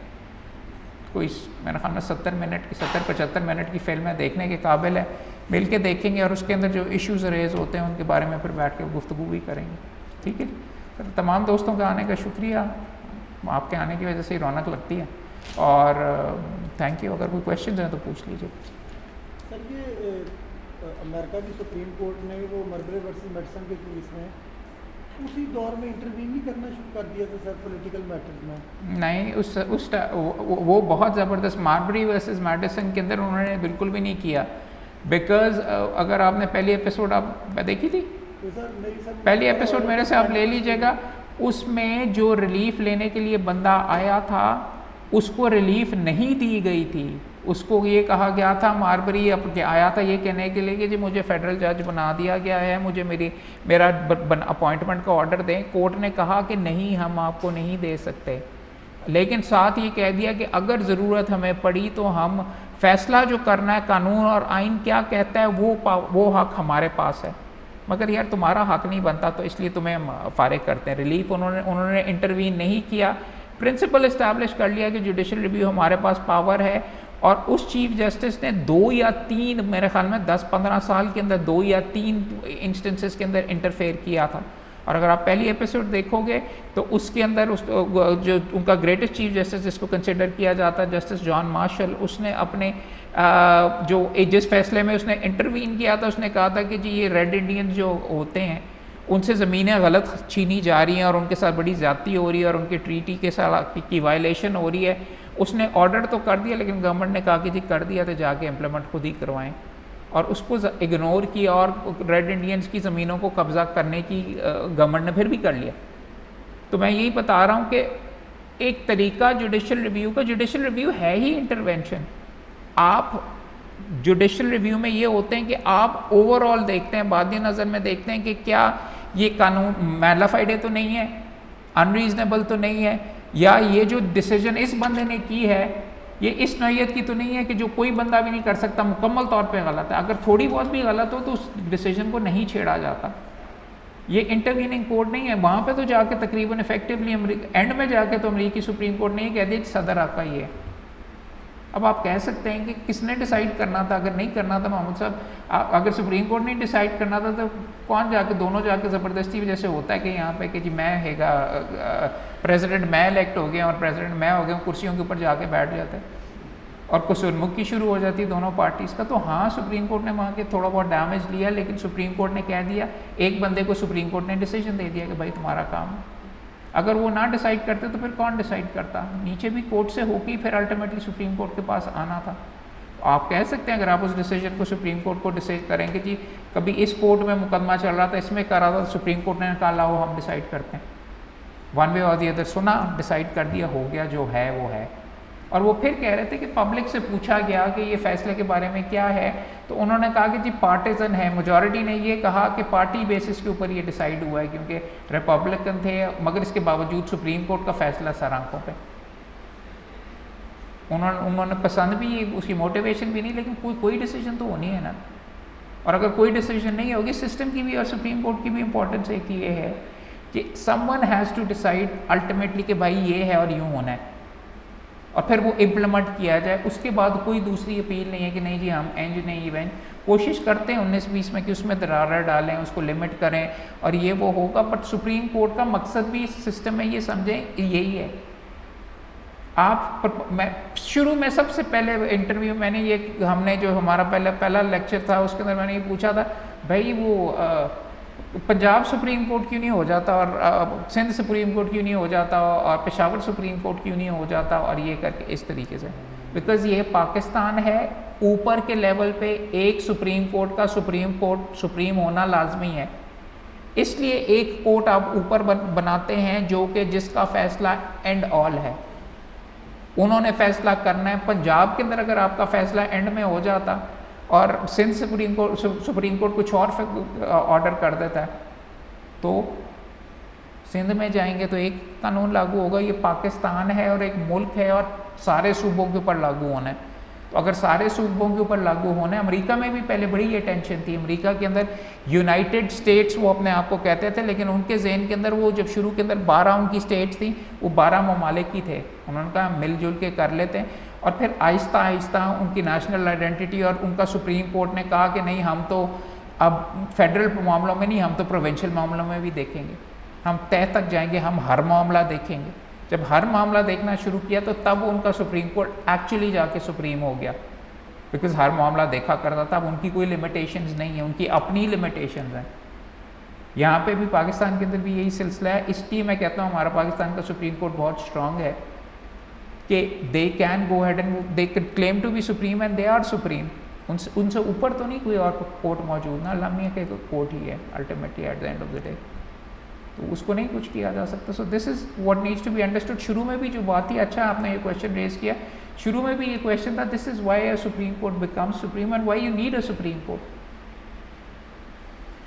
कोई मेरे ख्याल में 70-75 मिनट की फिल्म है, देखने के काबिल है, मिल के देखेंगे और उसके अंदर जो इश्यूज़ रेज होते हैं उनके बारे में फिर बैठ के गुफ्तगू भी करेंगे। ठीक है, तो तमाम दोस्तों का आने का शुक्रिया, आपके आने की वजह से ही रौनक लगती है, और थैंक यू। अगर कोई क्वेश्चन है तो पूछ लीजिए। सर, ये अमेरिका की सुप्रीम कोर्ट ने वो मर्बरे वर्सेस मेडिसन के केस में उसी दौर में इंटरवीन नहीं करना शुरू कर दिया था सर, पॉलिटिकल मैटर्स में? नहीं, वो बहुत ज़बरदस्त मार्बरी वर्सेस मेडिसन के अंदर उन्होंने बिल्कुल भी नहीं किया, बिकॉज अगर आपने पहली एपिसोड आप देखी थी, तो सर पहली एपिसोड मेरे से आप ले लीजिएगा, उसमें जो रिलीफ लेने के लिए बंदा आया था उसको रिलीफ नहीं दी गई थी। उसको ये कहा गया था, मार्बरी आया था ये कहने के लिए कि जी मुझे फेडरल जज बना दिया गया है, मुझे मेरा अपॉइंटमेंट का ऑर्डर दें। कोर्ट ने कहा कि नहीं, हम आपको नहीं दे सकते, लेकिन साथ ये कह दिया कि अगर ज़रूरत हमें पड़ी तो हम फैसला जो करना है, कानून और आइन क्या कहता है वो हक हमारे पास है, मगर यार तुम्हारा हक नहीं बनता तो इसलिए तुम्हें हम फारिग करते हैं। रिलीफ उन्होंने इंटरवीन नहीं किया, प्रिंसिपल इस्टेब्लिश कर लिया कि जुडिशल रिव्यू हमारे पास पावर है, और उस चीफ जस्टिस ने 2 या 3 मेरे ख्याल में 10-15 साल के अंदर 2 या 3 इंस्टेंसेस के अंदर इंटरफेयर किया था। और अगर आप पहली एपिसोड देखोगे तो उसके अंदर जो उनका ग्रेटेस्ट चीफ जस्टिस जिसको कंसिडर किया जाता है जस्टिस जॉन मार्शल, उसने अपने जिस फैसले में उसने इंटरवीन किया था, उसने कहा था कि जी ये रेड इंडियन जो होते हैं उनसे ज़मीनें गलत छीनी जा रही हैं और उनके साथ बड़ी ज़्यादती हो रही है और उनके ट्रीटी के साथ की वायलेशन हो रही है। उसने ऑर्डर तो कर दिया, लेकिन गवर्नमेंट ने कहा कि जी कर दिया तो जाके इम्प्लीमेंट खुद ही करवाएं, और उसको इग्नोर किया और रेड इंडियंस की ज़मीनों को कब्ज़ा करने की गवर्नमेंट ने फिर भी कर लिया। तो मैं यही बता रहा हूँ कि एक तरीका जुडिशल रिव्यू का, जुडिशल रिव्यू है ही इंटरवेंशन। आप जुडिशल रिव्यू में ये होते हैं कि आप ओवरऑल देखते हैं, बादी नज़र में देखते हैं कि क्या ये कानून मैलाफाइडे तो नहीं है, अनरीजनेबल तो नहीं है, या ये जो डिसीजन इस बंदे ने की है ये इस नौयत की तो नहीं है कि जो कोई बंदा भी नहीं कर सकता, मुकम्मल तौर पे गलत है। अगर थोड़ी बहुत भी गलत हो तो उस डिसीजन को नहीं छेड़ा जाता। ये इंटरवीनिंग कोर्ट नहीं है, वहाँ पे तो जाके तकरीबन इफेक्टिवली एंड में जाके तो अमेरिकी सुप्रीम कोर्ट ने ये कह दिया सदर आपका ये है। अब आप कह सकते हैं कि किसने डिसाइड करना था? अगर नहीं करना था मोहम्मद साहब, अगर सुप्रीम कोर्ट ने डिसाइड करना था तो कौन जाके, दोनों जाके ज़बरदस्ती वजह से होता है कि यहाँ पे कि जी मैं हैगा प्रेसिडेंट मैं इलेक्ट हो गया और प्रेसिडेंट मैं हो गया, कुर्सियों के ऊपर जाके बैठ जाते हैं और कुसुरमुखी शुरू हो जाती है दोनों पार्टीज़ का। तो हाँ, सुप्रीम कोर्ट ने वहाँ के थोड़ा बहुत डैमेज लिया, लेकिन सुप्रीम कोर्ट ने कह दिया, एक बंदे को सुप्रीम कोर्ट ने डिसीजन दे दिया कि भाई तुम्हारा काम है। अगर वो ना डिसाइड करते तो फिर कौन डिसाइड करता? नीचे भी कोर्ट से होके फिर अल्टीमेटली सुप्रीम कोर्ट के पास आना था। आप कह सकते हैं, अगर आप उस डिसीजन को सुप्रीम कोर्ट को डिसाइड करेंगे जी कभी इस कोर्ट में मुकदमा चल रहा था, इसमें करा था, सुप्रीम कोर्ट ने कहा लाओ हम डिसाइड करते हैं, वन वे और दी अदर, सुना, डिसाइड कर दिया, हो गया, जो है वो है। और वो फिर कह रहे थे कि पब्लिक से पूछा गया कि ये फैसले के बारे में क्या है, तो उन्होंने कहा कि जी पार्टीजन है, मेजॉरिटी ने ये कहा कि पार्टी बेसिस के ऊपर ये डिसाइड हुआ है क्योंकि रिपब्लिकन थे, मगर इसके बावजूद सुप्रीम कोर्ट का फैसला सर आंखों पे। उन्होंने पसंद भी, उसकी मोटिवेशन भी नहीं, लेकिन कोई डिसीजन तो होनी है ना। और अगर कोई डिसीजन नहीं होगी, सिस्टम की भी और सुप्रीम कोर्ट की भी इंपॉर्टेंस एक ये है कि someone has to decide ultimately कि भाई ये है और यूँ होना है, और फिर वो इम्प्लीमेंट किया जाए। उसके बाद कोई दूसरी अपील नहीं है कि नहीं जी हम एंज नहीं इवेंट, कोशिश करते हैं 19-20 में कि उसमें दरार डालें, उसको लिमिट करें और ये वो होगा, बट सुप्रीम कोर्ट का मकसद भी इस सिस्टम में ये समझें यही है। मैं शुरू में सबसे पहले इंटरव्यू मैंने ये, हमने जो हमारा पहला लेक्चर था उसके अंदर मैंने ये पूछा था, भाई वो पंजाब सुप्रीम कोर्ट क्यों नहीं हो जाता और सिंध सुप्रीम कोर्ट क्यों नहीं हो जाता और पेशावर सुप्रीम कोर्ट क्यों नहीं हो जाता, और ये करके इस तरीके से, बिकॉज़ ये पाकिस्तान है, ऊपर के लेवल पे एक सुप्रीम कोर्ट का सुप्रीम होना लाजमी है, इसलिए एक कोर्ट आप ऊपर बनाते हैं जो कि जिसका फैसला एंड ऑल है, उन्होंने फैसला करना है। पंजाब के अंदर अगर आपका फैसला एंड में हो जाता और सिंध सुप्रीम कोर्ट कुछ और ऑर्डर कर देता है, तो सिंध में जाएंगे तो एक कानून लागू होगा, ये पाकिस्तान है और एक मुल्क है और सारे सूबों के ऊपर लागू होना है। तो अगर सारे सूबों के ऊपर लागू होना है, अमेरिका में भी पहले बड़ी ये टेंशन थी, अमेरिका के अंदर यूनाइटेड स्टेट्स वो अपने आप को कहते थे, लेकिन उनके जहन के अंदर वो जब शुरू के अंदर 12 उनकी स्टेट्स थी, वो 12 ममालिक की थे, उन्होंने कहा मिलजुल के कर लेते हैं, और फिर आहिस्ता आहिस्ता उनकी नेशनल आइडेंटिटी और उनका सुप्रीम कोर्ट ने कहा कि नहीं हम तो अब फेडरल मामलों में नहीं, हम तो प्रोविंशियल मामलों में भी देखेंगे, हम तय तक जाएंगे, हम हर मामला देखेंगे। जब हर मामला देखना शुरू किया तो तब उनका सुप्रीम कोर्ट एक्चुअली जाके सुप्रीम हो गया, बिकॉज हर मामला देखा करता था। अब उनकी कोई लिमिटेशंस नहीं है, उनकी अपनी लिमिटेशंस हैं। यहाँ पे भी पाकिस्तान के अंदर भी यही सिलसिला है, इसलिए मैं कहता हूँ हमारा पाकिस्तान का सुप्रीम कोर्ट बहुत स्ट्रांग है कि they can go head and they claim to be supreme and they are supreme. उनसे ऊपर तो नहीं कोई और कोर्ट मौजूद ना, अल्लाह के कोर्ट ही है ultimately at the end of the day, तो उसको नहीं कुछ किया जा सकता। So this is what needs to be understood. शुरू में भी जो बात थी, अच्छा आपने ये क्वेश्चन रेज किया, शुरू में भी ये क्वेश्चन था, this is why a supreme court becomes supreme and why you need a supreme court.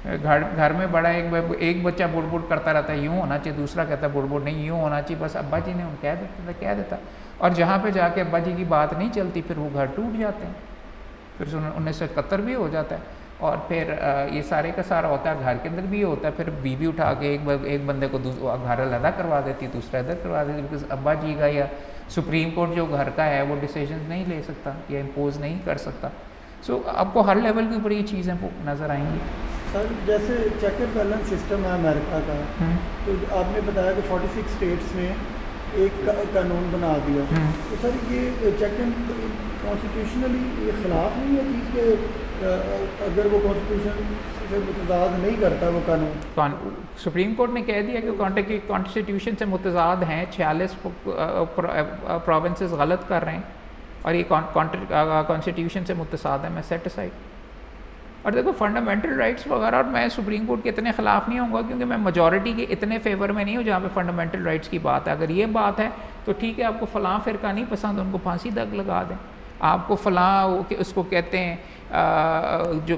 घर में बड़ा एक बच्चा बुड़ करता रहता है, यूँ होना चाहिए, दूसरा कहता है बुड़ नहीं यूँ होना चाहिए, बस अब्बा जी ने उन कह देता, और जहाँ पे जाके अब्बा जी की बात नहीं चलती फिर वो घर टूट जाते हैं, फिर 1971 भी हो जाता है, और फिर ये सारे का सारा होता है, घर के अंदर भी होता है, फिर बीवी उठा के एक बंदे को घर अलग करवा देती, दूसरा इधर करवा देती, बिकॉज अब्बा जी का या सुप्रीम कोर्ट जो घर का है वो डिसीजन नहीं ले सकता या इम्पोज नहीं कर सकता। सो आपको हर लेवल के ऊपर ये चीज़ें नज़र आएंगी। सर जैसे चेक एंड बैलेंस सिस्टम है अमेरिका का, तो आपने बताया कि 46 स्टेट्स ने एक कानून बना दिया, तो सर ये चेक एंड कॉन्स्टिट्यूशनली ये खिलाफ नहीं है चीज़ के, अगर वो कॉन्स्टिट्यूशन से मुतजाद नहीं करता वो कानून? सुप्रीम कोर्ट ने कह दिया कि कॉन्स्टिट्यूशन से मुतजाद हैं, 46 प्रोविंसेस गलत कर रहे हैं और ये कॉन्स्टिट्यूशन से मुतजाद है, मैं सेट असाइड। और देखो फंडामेंटल राइट्स वगैरह, और मैं सुप्रीम कोर्ट के इतने ख़िलाफ़ नहीं होऊंगा क्योंकि मैं मेजॉरिटी के इतने फेवर में नहीं हूँ जहाँ पे फंडामेंटल राइट्स की बात है। अगर ये बात है तो ठीक है, आपको फ़लाँ फ़िरका नहीं पसंद, उनको फांसी तक लगा दें। आपको फ़लाँ उसको कहते हैं जो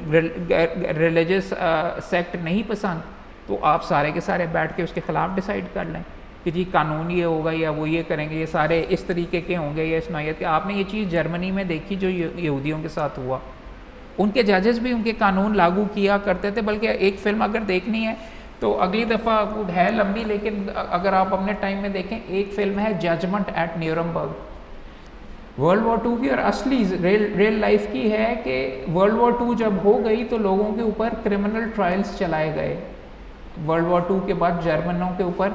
रिलीजियस सेक्ट नहीं पसंद, तो आप सारे के सारे बैठ के उसके ख़िलाफ़ डिसाइड कर लें कि जी कानून ये होगा या वो ये करेंगे, ये सारे इस तरीके के होंगे या इस नौयत के। आपने ये चीज़ जर्मनी में देखी जो यहूदियों के साथ हुआ, उनके जजेस भी उनके कानून लागू किया करते थे। बल्कि एक फ़िल्म अगर देखनी है तो अगली दफ़ा है लंबी, लेकिन अगर आप अपने टाइम में देखें, एक फ़िल्म है judgment at Nuremberg, world war 2 की, और असली रियल लाइफ की है कि वर्ल्ड वॉर 2 जब हो गई तो लोगों के ऊपर क्रिमिनल ट्रायल्स चलाए गए वर्ल्ड वॉर 2 के बाद जर्मनों के ऊपर,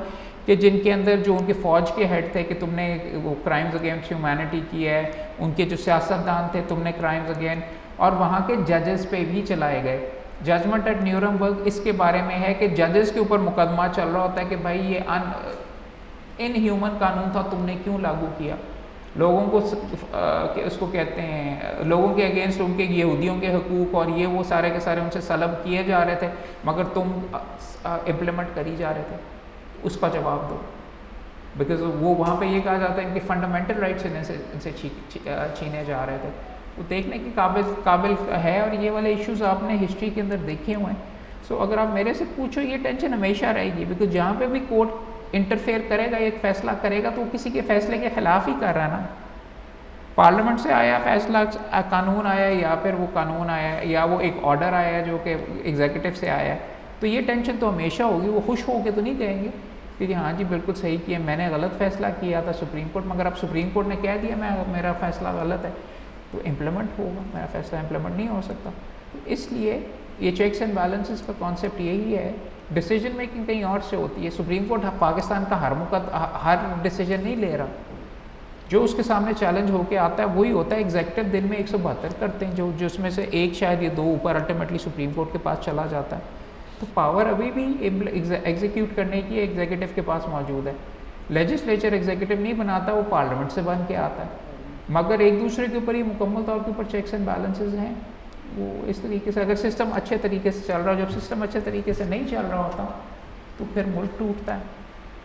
कि जिनके अंदर जो उनके फ़ौज के हेड थे कि तुमने वो क्राइम्स अगेंस्ट ह्यूमैनिटी की है, उनके जो सियासतदान थे तुमने क्राइम्स अगेंस्ट, और वहाँ के जजेस पे भी चलाए गए। जजमेंट एट न्यूरमबर्ग इसके बारे में है कि जजेस के ऊपर मुकदमा चल रहा होता है कि भाई ये इनह्यूमन कानून था, तुमने क्यों लागू किया, लोगों को उसको कहते हैं, लोगों के अगेंस्ट उनके यहूदियों के हकूक़ और ये वो सारे के सारे उनसे सलब किए जा रहे थे, मगर तुम इम्प्लीमेंट करी जा रहे थे, उसका जवाब दो। बिकॉज वो वहाँ पे ये कहा जाता है इनके फंडामेंटल राइट्स इनसे छीने जा रहे थे। तो देखने की काबिल है, और ये वाले इश्यूज आपने हिस्ट्री के अंदर देखे हुए हैं। सो अगर आप मेरे से पूछो, ये टेंशन हमेशा रहेगी, बिकॉज जहाँ पे भी कोर्ट इंटरफेयर करेगा, एक फ़ैसला करेगा, तो किसी के फ़ैसले के ख़िलाफ़ ही कर रहा है ना। पार्लियामेंट से आया फ़ैसला, कानून आया, या फिर वो कानून आया, या वो एक ऑर्डर आया जो कि एग्जीक्यूटिव से आया, तो ये टेंशन तो हमेशा होगी। वो खुश होकर तो नहीं कहेंगे कि हाँ जी बिल्कुल सही किया, मैंने गलत फ़ैसला किया था सुप्रीम कोर्ट, मगर अब सुप्रीम कोर्ट ने कह दिया मेरा फ़ैसला गलत है, तो इम्प्लीमेंट होगा, मेरा फ़ैसला इम्प्लीमेंट नहीं हो सकता। तो इसलिए ये चेक्स एंड बैलेंसेस का कॉन्सेप्ट यही है। डिसीजन मेकिंग कहीं और से होती है। सुप्रीम कोर्ट पाकिस्तान का हर डिसीजन नहीं ले रहा, जो उसके सामने चैलेंज होके आता है वही होता है। एग्जीक्यूटिव दिन में 172 करते हैं, जो जिसमें से एक शायद ये 2 ऊपर अल्टीमेटली सुप्रीम कोर्ट के पास चला जाता है। तो पावर अभी भी एग्जीक्यूट करने की एग्जीक्यूटिव के पास मौजूद है। लेजिस्लेचर एग्जीक्यूटिव नहीं बनाता, वो पार्लियामेंट से बन के आता है। मगर एक दूसरे के ऊपर ये मुकम्मल तौर के ऊपर चेक्स एंड बैलेंसेस हैं। वो इस तरीके से, अगर सिस्टम अच्छे तरीके से चल रहा हो, जब सिस्टम अच्छे तरीके से नहीं चल रहा होता तो फिर मुल्क टूटता है,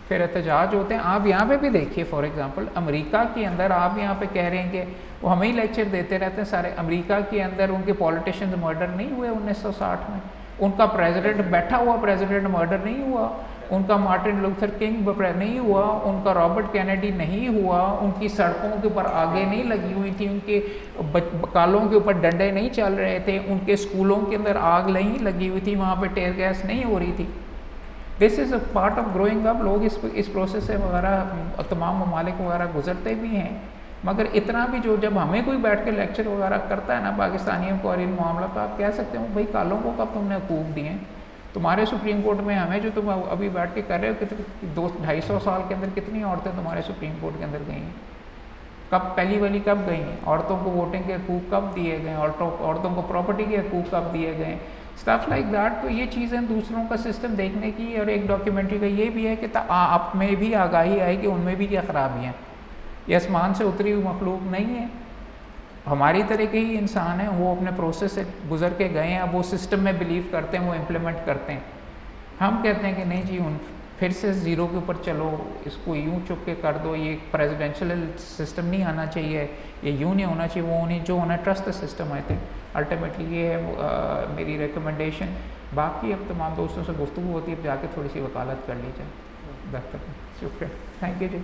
फिर एहतजाज होते हैं। आप यहाँ पे भी देखिए, फॉर एग्जांपल अमेरिका के अंदर आप यहाँ पे कह रहे हैं कि वो हमें ही लेक्चर देते रहते हैं सारे। अमेरिका के अंदर उनके पॉलिटिशियंस मर्डर नहीं हुए 1960 में, उनका प्रेसिडेंट बैठा हुआ प्रेसिडेंट मर्डर नहीं हुआ, उनका मार्टिन लूथर किंग नहीं हुआ, उनका रॉबर्ट कैनेडी नहीं हुआ, उनकी सड़कों के ऊपर आगे नहीं लगी हुई थी, उनके कालों के ऊपर डंडे नहीं चल रहे थे, उनके स्कूलों के अंदर आग नहीं लगी हुई थी, वहाँ पे टेयर गैस नहीं हो रही थी। This is a part of growing up. लोग इस प्रोसेस से वगैरह तमाम ममालिक वगैरह गुजरते भी हैं, मगर इतना भी जो जब हमें कोई बैठ के लेक्चर वगैरह करता है ना पाकिस्तानियों को और इन मामला का, आप कह सकते हो भाई कालों को कब तुमने हकूक़ दिए? तुम्हारे सुप्रीम कोर्ट में हमें जो तुम अभी बैठ के कर रहे हो, कितने 200-250 साल के अंदर कितनी औरतें तुम्हारे सुप्रीम कोर्ट के अंदर गई हैं? कब पहली वाली कब गई हैं? औरतों को वोटिंग के हकूक़ कब दिए गए? औरतों को प्रॉपर्टी के हकूक़ कब दिए गए? Stuff like that. तो ये चीज़ें दूसरों का सिस्टम देखने की, और एक डॉक्यूमेंट्री का ये भी है कि आप में भी आगाही आए कि उनमें भी क्या ख़राबियाँ। ये आसमान से उतरी हुई मखलूक नहीं है, हमारी तरह के ही इंसान हैं, वो अपने प्रोसेस से गुजर के गए हैं। अब वो सिस्टम में बिलीव करते हैं, वो इम्प्लीमेंट करते हैं। हम कहते हैं कि नहीं जी, फिर से ज़ीरो के ऊपर चलो, इसको यूँ चुप के कर दो, ये प्रेसिडेंशियल सिस्टम नहीं आना चाहिए, ये यूँ नहीं होना चाहिए, वो नहीं, जो होना trust the system. I think ultimately ये है मेरी रिकमेंडेशन। बाकी अब तमाम दोस्तों से गुफ्तगू होती है, अब जाके थोड़ी सी वकालत कर लीजिए दफ्तर में। शुक्रिया, थैंक यू जी।